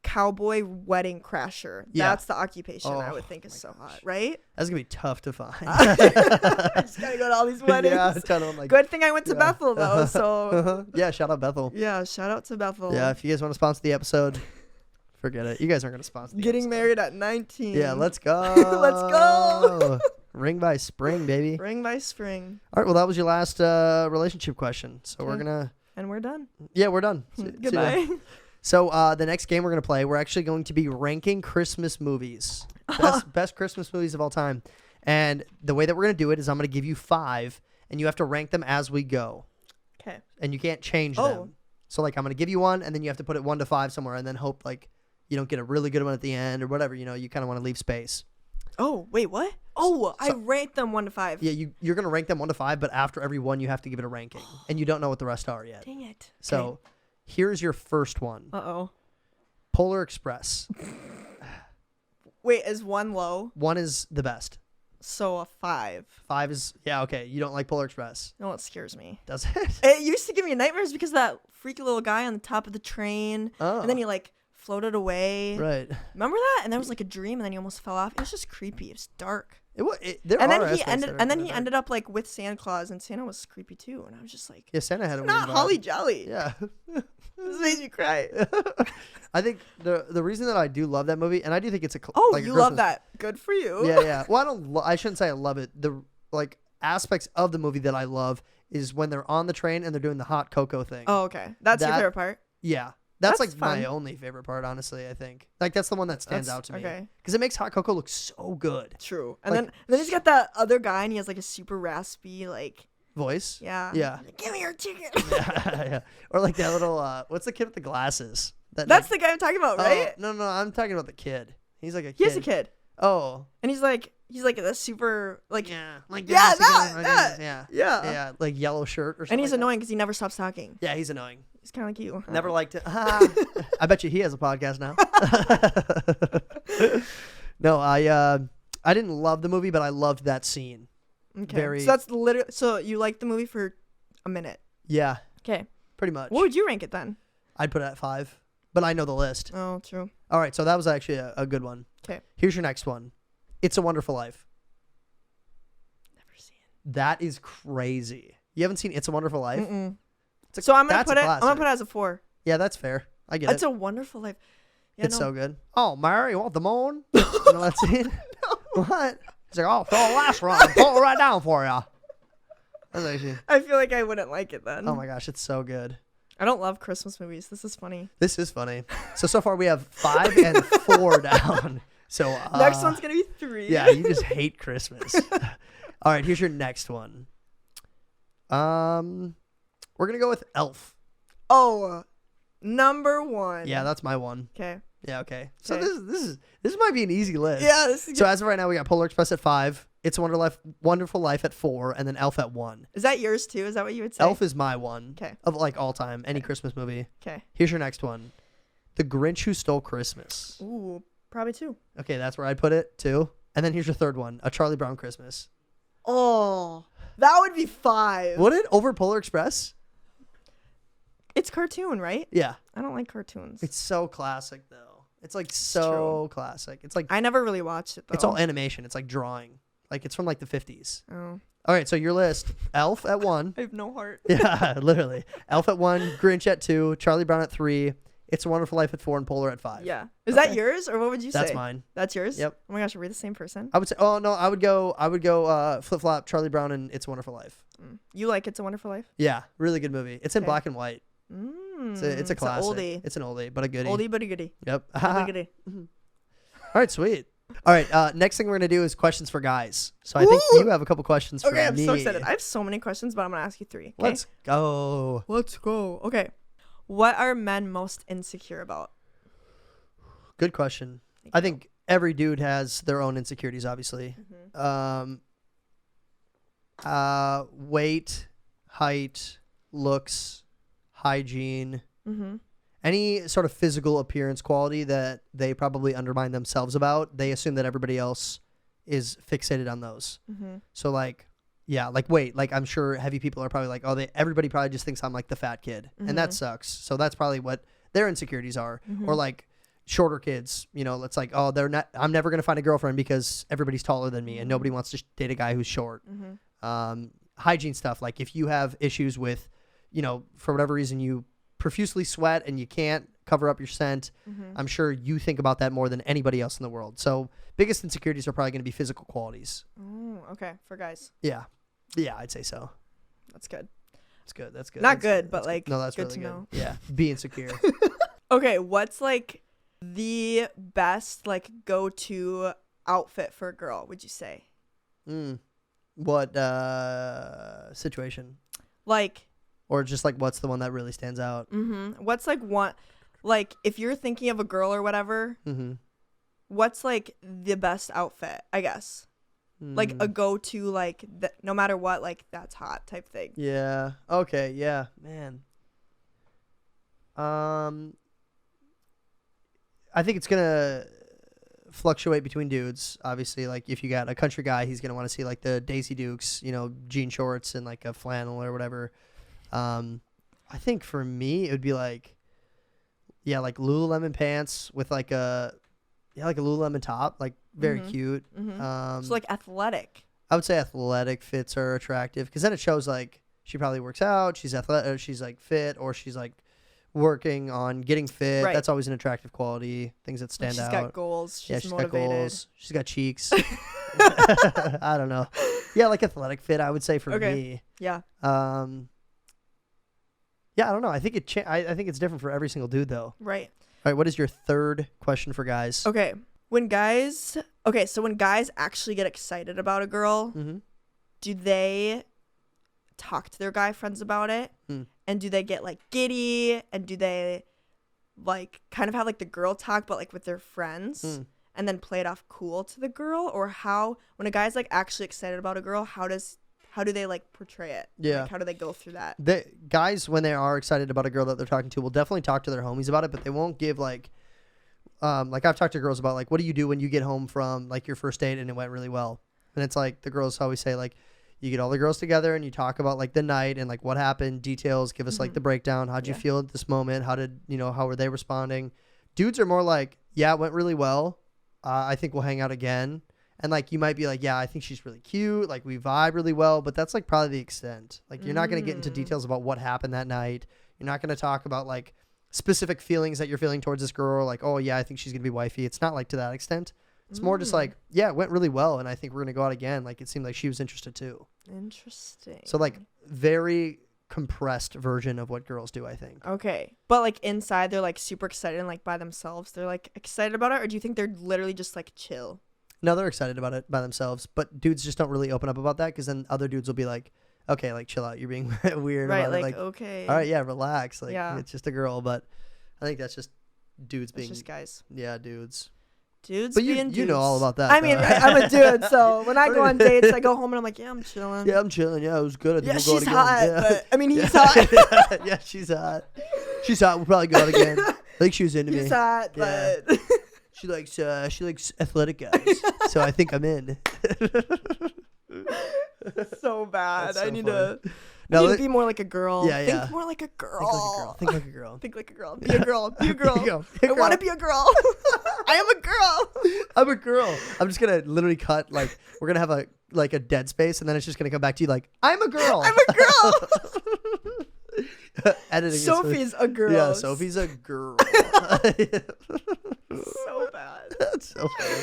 cowboy wedding crasher. Yeah. That's the occupation I would think is so hot, right? That's gonna be tough to find. I just gotta go to all these weddings. Yeah, tell them like. Good thing I went to Bethel though. So. Yeah, shout out Bethel. Yeah, shout out to Bethel. Yeah, if you guys want to sponsor the episode, forget it. You guys aren't gonna sponsor. Getting married at 19. Yeah, let's go. Let's go. Ring by spring, baby. Ring by spring. All right, well that was your last relationship question, so we're gonna. And we're done. Yeah, we're done. Goodbye. So the next game we're going to play, we're actually going to be ranking Christmas movies. Best Christmas movies of all time. And the way that we're going to do it is I'm going to give you 5, and you have to rank them as we go. Okay. And you can't change them. So, like, I'm going to give you one, and then you have to put it 1 to 5 somewhere, and then hope, like, you don't get a really good one at the end or whatever. You know, you kind of want to leave space. Oh, wait, what? Oh, so, I rank them 1 to 5. Yeah, you're going to rank them 1 to 5, but after every one, you have to give it a ranking. And you don't know what the rest are yet. Dang it. So... Okay. Here's your first one. Uh-oh. Polar Express. Wait, is 1 low? 1 is the best. So a 5. 5 is, yeah, okay. You don't like Polar Express. No, it scares me. Does it? It used to give me nightmares because of that freaky little guy on the top of the train. Oh. And then he like floated away. Right. Remember that? And there was like a dream and then he almost fell off. It was just creepy. It was dark. And then he ended up like with Santa Claus, and Santa was creepy too. And I was just like, yeah, Santa had a not holly jolly. Yeah, this made me cry. I think the reason that I do love that movie, and I do think it's a like you love that. Good for you. Yeah. Well, I shouldn't say I love it. The like aspects of the movie that I love is when they're on the train and they're doing the hot cocoa thing. Oh, okay, that's your favorite part. Yeah. That's like fun. My only favorite part, honestly, I think. Like, that's the one that stands out to me. Okay. Because it makes hot cocoa look so good. True. And like, then he's got that other guy, and he has, like, a super raspy, like... voice? Yeah. Yeah. Like, give me your ticket. Yeah. Or, like, that little... what's the kid with the glasses? That's the guy I'm talking about, right? No, I'm talking about the kid. He's like a kid. He has a kid. Oh. And he's like a super, like... Yeah. Like, that. Yeah. Like, yellow shirt or something. And he's annoying because he never stops talking. Yeah, he's annoying. He's kind of like you. Never liked it. I bet you he has a podcast now. No, I didn't love the movie, but I loved that scene. Okay. So that's literally. So you liked the movie for a minute. Yeah. Okay. Pretty much. What would you rank it then? I'd put it at 5, but I know the list. Oh, true. All right, so that was actually a good one. Okay. Here's your next one. It's a Wonderful Life. Never seen. That is crazy. You haven't seen It's a Wonderful Life? Mm-mm. So I'm gonna put it as a 4. Yeah, that's fair. I get it. It's a Wonderful Life. Yeah, it's so good. Oh, Mary, you want the moon? You know that scene? No. What? He's like, oh, throw a last run. Pull it right down for you. I feel like I wouldn't like it then. Oh my gosh, it's so good. I don't love Christmas movies. This is funny. This is funny. So far we have 5 and 4 down. So next one's gonna be 3. Yeah, you just hate Christmas. All right, here's your next one. We're going to go with Elf. Oh, number 1. Yeah, that's my one. Okay. Yeah, okay. So this might be an easy list. Yeah. So as of right now, we got Polar Express at 5. It's a Wonderful Life at 4, and then Elf at 1. Is that yours too? Is that what you would say? Elf is my one. Okay. Of like all time, any Christmas movie. Okay. Here's your next one. The Grinch Who Stole Christmas. Ooh, probably 2. Okay, that's where I'd put it, 2. And then here's your third one. A Charlie Brown Christmas. Oh, that would be 5. Would it? Over Polar Express? It's cartoon, right? Yeah. I don't like cartoons. It's so classic, though. It's like so classic. It's like I never really watched it, though. It's all animation. It's like drawing. Like it's from like the 50s. Oh. All right, so your list. Elf at 1. I have no heart. Yeah, literally. Elf at 1, Grinch at 2, Charlie Brown at 3, It's a Wonderful Life at 4, and Polar at 5. Yeah. Is that yours, or what would you say? That's mine. That's yours? Yep. Oh my gosh, are we the same person? I would say, oh no, I would go flip-flop, Charlie Brown and It's a Wonderful Life. You like It's a Wonderful Life? Yeah, really good movie. It's in black and white. It's a classic. It's an oldie. It's an oldie, but a goodie. Oldie but a goodie. Yep. Oldie goodie. All right, sweet. All right, next thing we're going to do is questions for guys. So I think you have a couple questions for me. Okay, I'm so excited. I have so many questions, but I'm going to ask you 3. Okay? Let's go. Let's go. Okay. What are men most insecure about? Good question. I think every dude has their own insecurities, obviously. Weight, height, looks, hygiene, any sort of physical appearance quality that they probably undermine themselves about. They assume that everybody else is fixated on those. So like, yeah, like weight. Like I'm sure heavy people are probably like, oh, everybody probably just thinks I'm like the fat kid, and that sucks. So that's probably what their insecurities are. Or like shorter kids, you know, it's like, oh, I'm never gonna find a girlfriend because everybody's taller than me, and nobody wants to date a guy who's short. Hygiene stuff, like if you have issues with, you know, for whatever reason you profusely sweat and you can't cover up your scent, I'm sure you think about that more than anybody else in the world. So biggest insecurities are probably going to be physical qualities. Oh, okay, for guys. Yeah, I'd say so. That's good. That's good. Not good, but like no, that's good really to good. know. Yeah, be insecure. Okay, what's like the best like go-to outfit for a girl, would you say? What situation? Like, or just like what's the one that really stands out? What's like one, like if you're thinking of a girl or whatever, what's like the best outfit, I guess? Like a go-to, like no matter what, like that's hot type thing. Yeah. Okay. Yeah, man. I think it's gonna fluctuate between dudes. Obviously, like if you got a country guy, he's gonna want to see like the Daisy Dukes, you know, jean shorts and like a flannel or whatever. I think for me it would be like, yeah, like Lululemon pants with like a Lululemon top, like very cute. So like athletic. I would say athletic fits are attractive because then it shows like she probably works out, she's athletic, or she's like fit, or she's like working on getting fit. Right. That's always an attractive quality. Things that stand out. She's got goals. She's motivated. Got goals. She's got cheeks. I don't know. Yeah, like athletic fit, I would say for me. Yeah. Yeah, I don't know. I think I think it's different for every single dude though. Right. All right, what is your third question for guys? Okay. When guys actually get excited about a girl, do they talk to their guy friends about it? And do they get like giddy? And do they like kind of have like the girl talk but like with their friends and then play it off cool to the girl? Or how, when a guy's like actually excited about a girl, how do they like portray it? Yeah. Like, how do they go through that? The guys, when they are excited about a girl that they're talking to, will definitely talk to their homies about it, but they won't give like I've talked to girls about like, what do you do when you get home from like your first date and it went really well? And it's like the girls always say like, you get all the girls together and you talk about like the night and like what happened, details, give us like the breakdown. How'd you feel at this moment? How were they responding? Dudes are more like, yeah, it went really well. I think we'll hang out again. And like, you might be like, yeah, I think she's really cute. Like we vibe really well, but that's like probably the extent. Like you're not going to get into details about what happened that night. You're not going to talk about like specific feelings that you're feeling towards this girl. Like, oh yeah, I think she's going to be wifey. It's not like to that extent. It's more just like, yeah, it went really well, and I think we're going to go out again. Like, it seemed like she was interested, too. Interesting. So, like, very compressed version of what girls do, I think. Okay. But, like, inside, they're, like, super excited and, like, by themselves. They're, like, excited about it? Or do you think they're literally just, like, chill? No, they're excited about it by themselves. But dudes just don't really open up about that because then other dudes will be like, okay, like, chill out. You're being weird right, about like, it. Like, okay. all right, yeah, relax. Like, it's just a girl. But I think that's just dudes It's being just guys. Yeah, dudes. Dudes But being dudes. you know all about that. I mean, I'm a dude, so when I go on dates, I go home and I'm like, yeah, I'm chilling. Yeah, I'm chilling. Yeah, it was good. Yeah, we'll she's go out hot, again. Yeah. but I mean, he's hot. Yeah, she's hot. She's hot. We'll probably go out again. I think she was into me. He's hot, Yeah. but She likes athletic guys. So I think I'm in. so bad. That's so I need funny. to. No, I need to be more like a girl. Yeah, yeah. Think more like a girl. Think like a girl. Think like a girl. Be a girl. Be a girl. Be a girl. Be a I want to girl. be a girl. I am a girl. I'm a girl. I'm just gonna literally cut like we're gonna have a dead space and then it's just gonna come back to you like I'm a girl. I'm a girl. Editing. Sophie's a girl. Yeah, Sophie's a girl. So bad. That's so funny.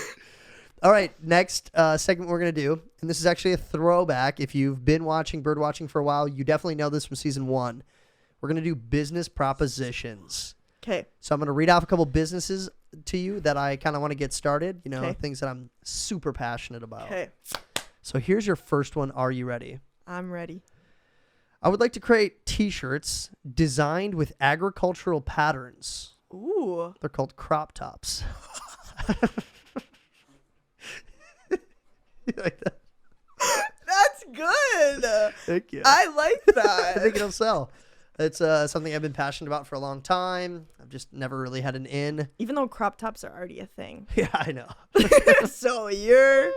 All right, next segment we're going to do, and this is actually a throwback. If you've been watching Birdwatching for a while, you definitely know this from season 1. We're going to do business propositions. Okay. So I'm going to read off a couple businesses to you that I kind of want to get started, things that I'm super passionate about. Okay. So here's your first one. Are you ready? I'm ready. I would like to create t-shirts designed with agricultural patterns. Ooh. They're called crop tops. You like that? That's good. Thank you. I like I that. think it'll sell. It's something I've been passionate about for a long time. I've just never really had an in. Even though crop tops are already a thing. Yeah, I know. So you're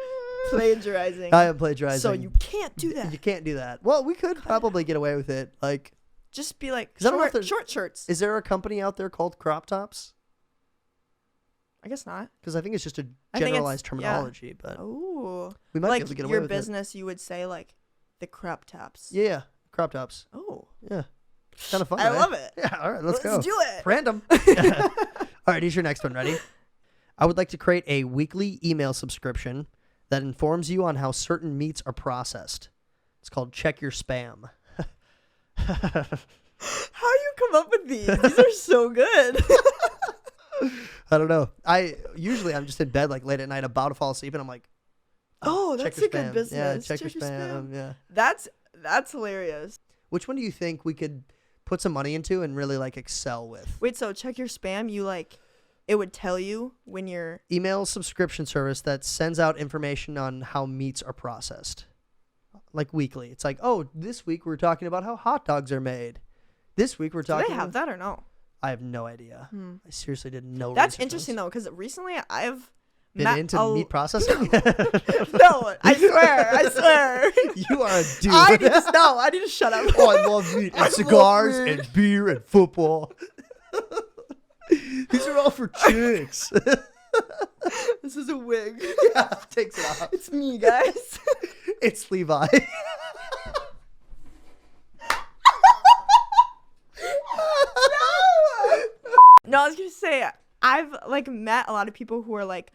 plagiarizing. I am plagiarizing. So you can't do that. You can't do that. Well, we could probably get away with it. Like, Just be like I don't know if short shirts. is there a company out there called crop tops? I guess not. Because I think it's just a I think generalized it's- terminology, but Oh. we might Like be able to get away your with business, you would say like the crop tops. it. Yeah, crop tops. Oh. Yeah. Kind of fun. I right? love it. Yeah, all right, let's go. do it. Random. All right, here's your next one. Ready? I would like to create a weekly email subscription that informs you on how certain meats are processed. It's called Check Your Spam. How do you come up with these? These are so good. I don't know. I'm just in bed like late at night about to fall asleep and I'm like, Oh, check that's your a good spam. business. Yeah, check your spam. Yeah. That's hilarious. Which one do you think we could put some money into and really like excel with? Wait, so check your spam. It would tell you when you're Email subscription service that sends out information on how meats are processed. Like weekly. It's like, oh, this week we're talking about how hot dogs are made. This week we're Do talking. they have that or no? I have no idea. I seriously didn't know. That's interesting though, because recently I've Been into meat processing? No, I swear. You are a dude. I need to shut up. Oh, I love meat and cigars and beer and football. These are all for chicks. This is a wig. Yeah, takes it off. It's me, guys. It's Levi. No, I was gonna say I've like met a lot of people who are like,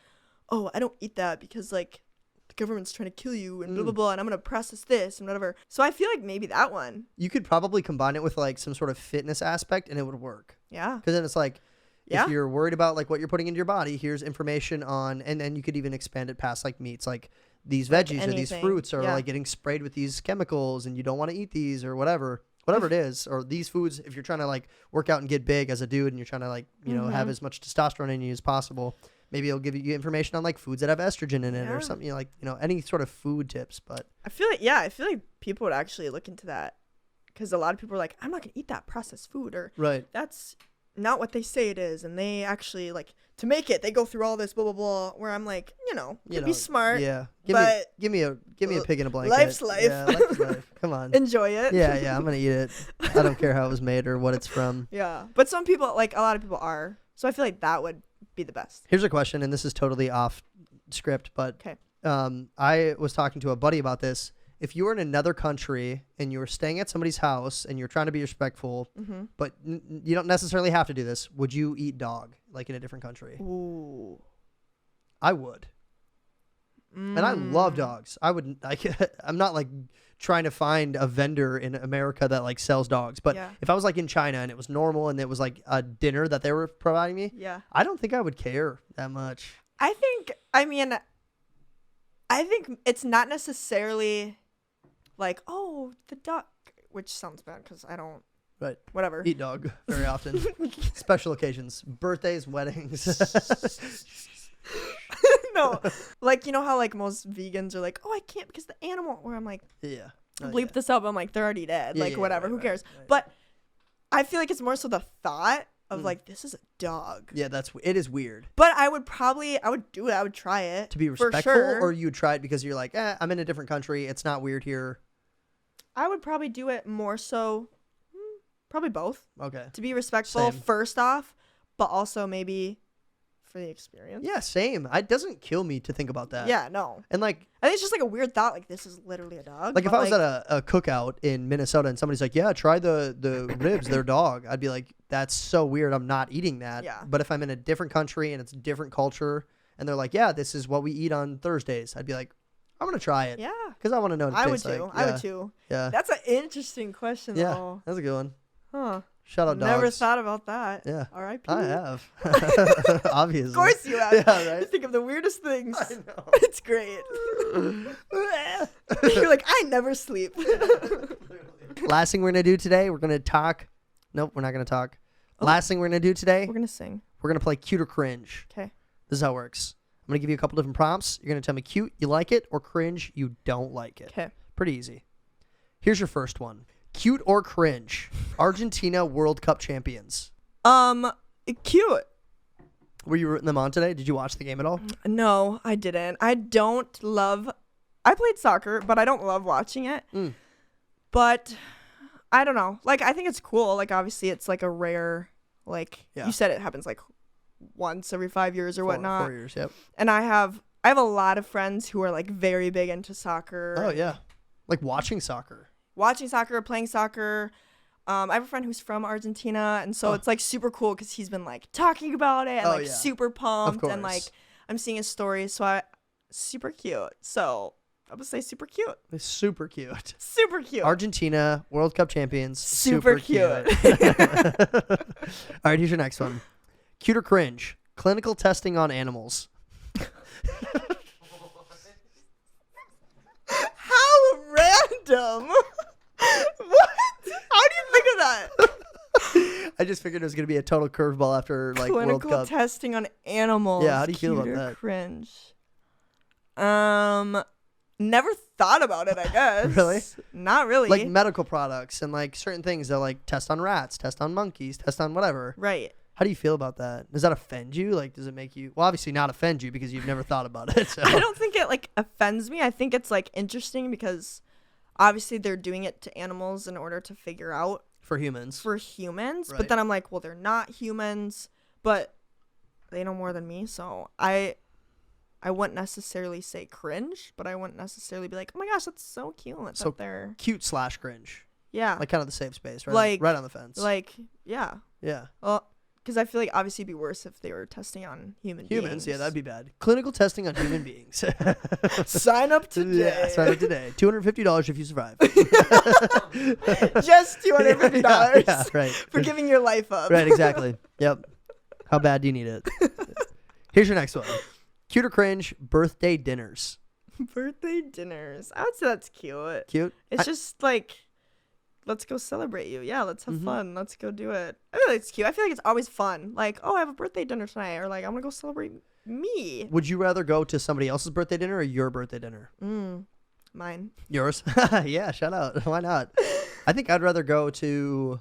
oh, I don't eat that because like the government's trying to kill you and blah blah blah, and I'm gonna process this and whatever. So I feel like maybe that one. You could probably combine it with like some sort of fitness aspect and it would work. Yeah. Because then it's like, Yeah. if you're worried about like what you're putting into your body, here's information on, and then you could even expand it past like meats, like these veggies or these anything. fruits are Yeah. like getting sprayed with these chemicals and you don't want to eat these or whatever it is, or these foods, if you're trying to like work out and get big as a dude and you're trying to like, have as much testosterone in you as possible, maybe it'll give you information on like foods that have estrogen in it or something, like, any sort of food tips. But I feel like people would actually look into that because a lot of people are like, I'm not gonna eat that processed food, or right, that's not what they say it is, and they actually like to make it. They go through all this blah blah blah. Where I'm like, be smart. Yeah, but give me a pig in a blanket. Life's life. Yeah, life's life. Come on, enjoy it. Yeah, I'm gonna eat it. I don't care how it was made or what it's from. Yeah, but some people, like a lot of people are. So I feel like that would be the best. Here's a question, and this is totally off script, but Okay. I was talking to a buddy about this. If you were in another country and you were staying at somebody's house and you're trying to be respectful, but you don't necessarily have to do this, would you eat dog like in a different country? Ooh. I would. And I love dogs. I would. I'm not like trying to find a vendor in America that like sells dogs, but if I was like in China and it was normal and it was like a dinner that they were providing me, I don't think I would care that much. I think it's not necessarily like, oh, the duck, which sounds bad because I don't Right. Whatever. Eat dog very often. Special occasions. Birthdays, weddings. No. Like, you know how, like, most vegans are like, oh, I can't because the animal. Where I'm like, yeah. Bleep this up. I'm like, they're already dead. Yeah, like, whatever. right, who cares? Right. But I feel like it's more so the thought of, like, this is a dog. Yeah, it is weird. But I would do it. I would try it. To be respectful, for sure. or you would try it because you're like, I'm in a different country. It's not weird here. I would probably do it more so, probably both. Okay. To be respectful, Same. first off, but also maybe for the experience. Yeah, same. It doesn't kill me to think about that. Yeah, no. And like, I think it's just like a weird thought. Like, this is literally a dog. Like if I was at a cookout in Minnesota and somebody's like, yeah, try the ribs, they're dog. I'd be like, that's so weird. I'm not eating that. Yeah. But if I'm in a different country and it's a different culture and they're like, yeah, this is what we eat on Thursdays, I'd be like, I'm going to try it. Yeah. Because I want to know what it tastes like. I would too. Yeah. That's an interesting question, Yeah. though. That's a good one. Huh. Shout out dogs. Never thought about that. Yeah. R.I.P. I have. Obviously. Of course you have. Yeah, right? You think of the weirdest things. I know. It's great. You're like, I never sleep. Last thing we're going to do today, we're going to talk. Nope, we're not going to talk. Oh. Last thing we're going to do today, We're going to sing. we're going to play cute or cringe. Okay. This is how it works. I'm going to give you a couple different prompts. You're going to tell me cute, you like it, or cringe, you don't like it. Okay. Pretty easy. Here's your first one. Cute or cringe? Argentina World Cup champions. Cute. Were you rooting them on today? Did you watch the game at all? No, I didn't. I played soccer, but I don't love watching it. But I don't know. Like, I think it's cool. Like, obviously, it's like a rare, like, you said it happens like once every 5 years or whatnot. 4 years, yep. And I have a lot of friends who are like very big into soccer. Oh, yeah. Like watching soccer. Watching soccer, playing soccer. I have a friend who's from Argentina, and so it's like super cool because he's been like talking about it and super pumped, and like I'm seeing his stories, so super cute. So I'm gonna say super cute. It's super cute. Super cute. Argentina World Cup champions. Super cute. All right, here's your next one. Cute or cringe? Clinical testing on animals. How random. What? How do you think of that? I just figured it was going to be a total curveball after like World Clinical Cup. testing on animals. Yeah, how do you feel about Cute or that? Cringe. Never thought about it, I guess. Really? Not really. Like medical products and like certain things. They'll like test on rats, test on monkeys, test on whatever. Right. How do you feel about that? Does that offend you? Like, does it make you, well, obviously not offend you because you've never thought about it. So. I don't think it like offends me. I think it's like interesting because obviously they're doing it to animals in order to figure out For humans. Right. But Right. then I'm like, well, they're not humans, but they know more than me. So I wouldn't necessarily say cringe, but I wouldn't necessarily be like, oh my gosh, that's so cute. That's So up there. Cute / cringe. Yeah. Like kind of the safe space, right? Like- right on the fence. Like, yeah. Yeah. Well, because I feel like obviously it'd be worse if they were testing on humans. Humans, yeah, that'd be bad. Clinical testing on human beings. Sign up today. Yeah, sign up today. $250 if you survive. Just $250 yeah, right. for giving your life up. Right, exactly. Yep. How bad do you need it? Here's your next one. Cute or cringe? Birthday dinners. Birthday dinners. I would say that's cute. Cute? It's just like, let's go celebrate you. Yeah, let's have fun. Let's go do it. I feel like it's cute. I feel like it's always fun. Like, oh, I have a birthday dinner tonight. Or like, I'm going to go celebrate me. Would you rather go to somebody else's birthday dinner or your birthday dinner? Mine. Yours? Yeah, shout out. Why not? I think I'd rather go to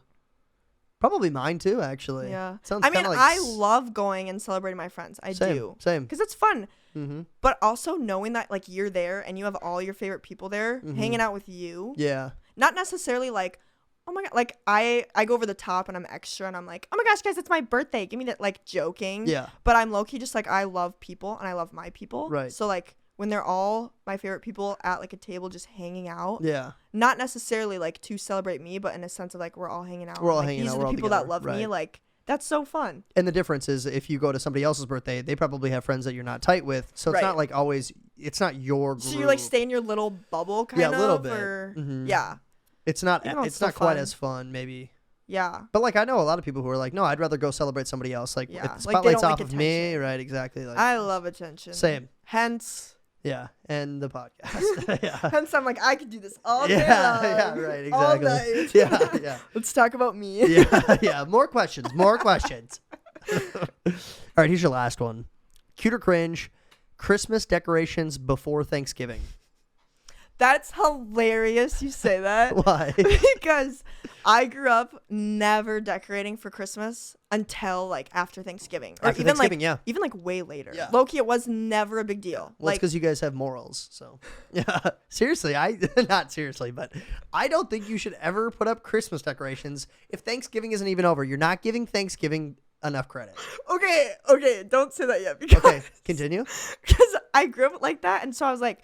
probably mine too, actually. Yeah. Sounds I mean, kinda like I love going and celebrating my friends. I do. Same. Because it's fun. Mm-hmm. But also knowing that like you're there and you have all your favorite people there hanging out with you. Yeah. Not necessarily like, oh my god, like I go over the top and I'm extra and I'm like, oh my gosh, guys, it's my birthday. Give me that, like, joking. Yeah. But I'm low key just like, I love people and I love my people. Right. So like when they're all my favorite people at like a table just hanging out. Yeah. Not necessarily like to celebrate me, but in a sense of like we're all hanging out. We're all like, hanging these out. are We're the all people together. that love me. Right. Like that's so fun. And the difference is if you go to somebody else's birthday, they probably have friends that you're not tight with. So it's not like always, it's not your group. So you like stay in your little bubble kind of. Yeah, a little bit. Or, Mhm. Yeah. It's not still quite fun. as fun, maybe. Yeah. But like I know a lot of people who are like, no, I'd rather go celebrate somebody else. Like Yeah. if the Like, they spotlight's don't off like of me, attention. right? Exactly. Like I love attention. Same. Hence Yeah, and the podcast. Yeah. Hence, I'm like, I could do this all day long. Yeah, right, exactly. All night. Yeah. Let's talk about me. Yeah. More questions. All right, here's your last one. Cute or cringe, Christmas decorations before Thanksgiving. That's hilarious you say that. Why? Because I grew up never decorating for Christmas until like after Thanksgiving. Or After even Thanksgiving, like yeah. Even like way later. Yeah. Low-key, it was never a big deal. Well, it's because you guys have morals. So, yeah. Seriously, not seriously, but I don't think you should ever put up Christmas decorations if Thanksgiving isn't even over. You're not giving Thanksgiving enough credit. Okay, don't say that yet. Because, Okay, continue. Because I grew up like that, and so I was like,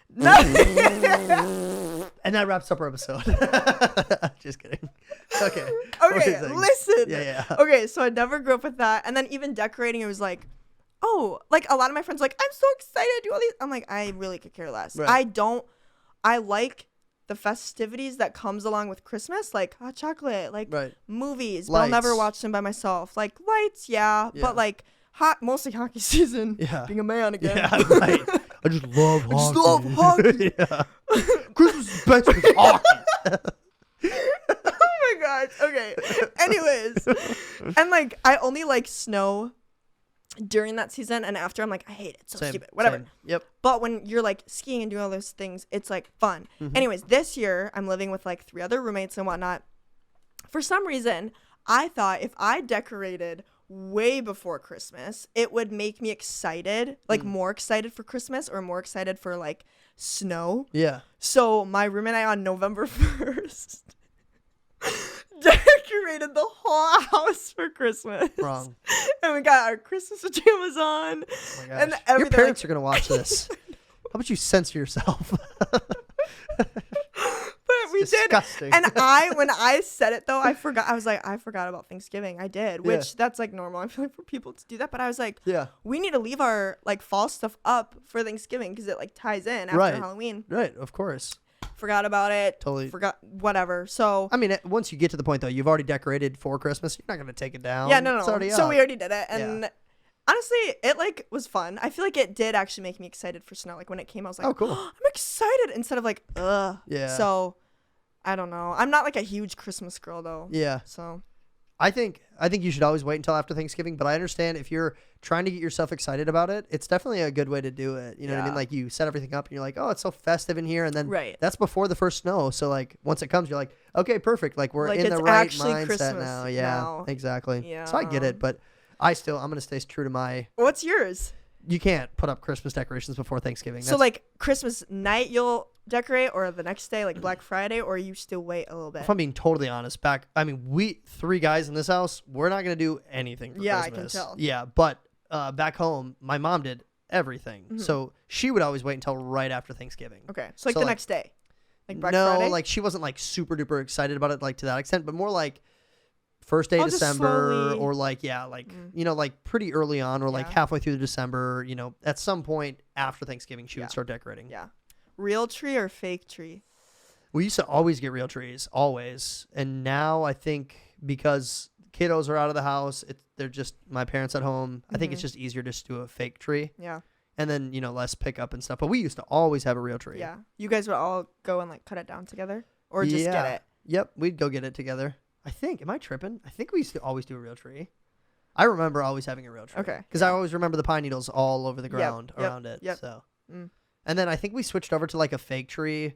no. And that wraps up our episode. Just kidding. Okay. Okay, listen. Yeah. Okay, so I never grew up with that. And then even decorating, it was like, oh, like a lot of my friends were like, I'm so excited to do all these. I'm like, I really could care less. Right. I like the festivities that comes along with Christmas, like hot chocolate, like movies, but I'll never watch them by myself. Like lights, yeah. But like mostly hockey season. Yeah. Being a man again. Yeah, right. I just love hockey. Yeah. Christmas is best with hockey. Oh my gosh. Okay. Anyways. And like I only like snow during that season, and after I'm like, I hate it. It's so stupid. Whatever. Yep. But when you're like skiing and doing all those things, it's like fun. Anyways, this year I'm living with like 3 other roommates and whatnot. For some reason, I thought if I decorated way before Christmas, it would make me excited, like more excited for Christmas or more excited for like snow. Yeah. So my roommate and I on November 1st decorated the whole house for Christmas. Wrong. And we got our Christmas pajamas on. Oh my and gosh. Your parents are going to watch this. How about you censor yourself? But we disgusting. did. And when I said it though, I forgot. I was like, I forgot about Thanksgiving. I did, which that's like normal. I feel like for people to do that. But I was like, we need to leave our like fall stuff up for Thanksgiving because it like ties in after Halloween. Right, of course. Forgot about it. Totally. Forgot, whatever. So. I mean, once you get to the point though, you've already decorated for Christmas. You're not going to take it down. Yeah, no. It's already so up. we already did it. And honestly, it like was fun. I feel like it did actually make me excited for snow. Like when it came, I was like, oh, cool. I'm excited instead of like, ugh. Yeah. So. I don't know. I'm not like a huge Christmas girl though. Yeah. So I think you should always wait until after Thanksgiving, but I understand if you're trying to get yourself excited about it, it's definitely a good way to do it. You know what I mean? Like you set everything up and you're like, oh, it's so festive in here. And then that's before the first snow. So like once it comes, you're like, okay, perfect. Like we're in the right mindset Christmas now. Yeah, exactly. Yeah. So I get it, but I'm going to stay true to my. What's yours? You can't put up Christmas decorations before Thanksgiving. So like Christmas night you'll decorate, or the next day like Black Friday, or you still wait a little bit? If I'm being totally honest, we 3 guys in this house, we're not going to do anything for Christmas. I can tell. Yeah, but back home, my mom did everything. So she would always wait until right after Thanksgiving. Okay. So like the next day? Like Black Friday? No, like she wasn't like super duper excited about it like to that extent, but more like first day of December or like, you know, like pretty early on or like halfway through December, you know, at some point after Thanksgiving, she would start decorating. Yeah. Real tree or fake tree? We used to always get real trees, always. And now I think because kiddos are out of the house, they're just my parents at home. I think it's just easier just to do a fake tree. Yeah. And then, you know, less pickup and stuff. But we used to always have a real tree. Yeah. You guys would all go and like cut it down together or just get it? Yep. We'd go get it together. I think. Am I tripping? I think we used to always do a real tree. I remember always having a real tree. Okay. Because I always remember the pine needles all over the ground around it. Yep. So. And then I think we switched over to like a fake tree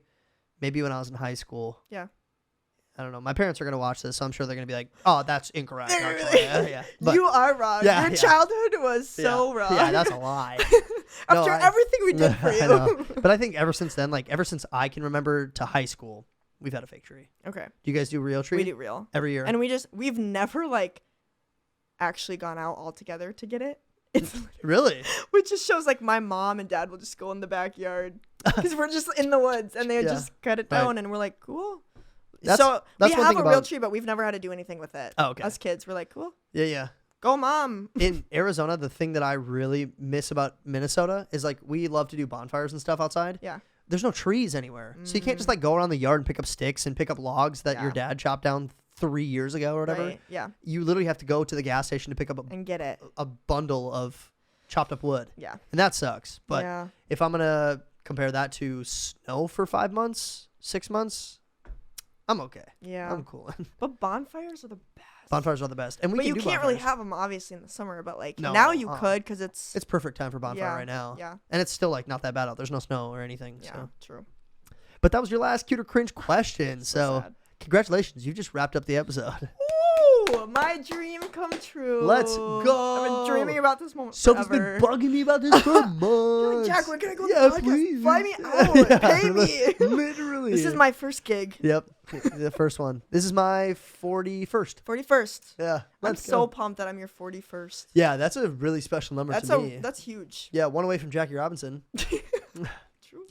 maybe when I was in high school. Yeah. I don't know. My parents are going to watch this, so I'm sure they're going to be like, oh, that's incorrect. But, you are wrong. Your childhood was so wrong. Yeah, that's a lie. After everything we did for you. I know. But I think ever since then, like ever since I can remember to high school, we've had a fake tree. Okay. Do you guys do real tree? We do real. Every year. And we've never like actually gone out all together to get it. It's really? Which just shows like my mom and dad will just go in the backyard because we're just in the woods and they just cut it down and we're like, cool. That's we have a real tree, but we've never had to do anything with it. Oh, okay. Us kids, we're like, cool. Yeah. Go, Mom. In Arizona, the thing that I really miss about Minnesota is like we love to do bonfires and stuff outside. Yeah. There's no trees anywhere. So you can't just like go around the yard and pick up sticks and pick up logs that your dad chopped down 3 years ago or whatever. Right. Yeah. You literally have to go to the gas station to pick up and get it. A bundle of chopped up wood. Yeah. And that sucks. But if I'm going to compare that to snow for 5 months, 6 months, I'm okay. Yeah. I'm cool. But bonfires are the best. Bonfires are the best. And you can't really have them, obviously, in the summer. But, like, now you could because it's... It's perfect time for bonfire right now. Yeah. And it's still, like, not that bad out. There's no snow or anything. Yeah, so. True. But that was your last cute or cringe question. So congratulations. You just wrapped up the episode. Ooh, my dream come true. Let's go. I've been dreaming about this moment Sophie's forever. been bugging me about this for months. Jack, we're going to go to the podcast. Please. Fly me out. Pay me. Literally. This is my first gig. Yep. The first one. This is my 41st. 41st. Yeah. I'm so pumped that I'm your 41st. Yeah, that's a really special number to me. That's huge. Yeah, one away from Jackie Robinson. True.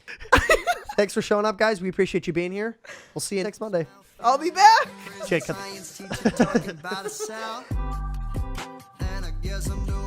Thanks for showing up, guys. We appreciate you being here. We'll see you next Monday. I'll be back. Check. Science teacher talking about a cell, and I guess I'm doing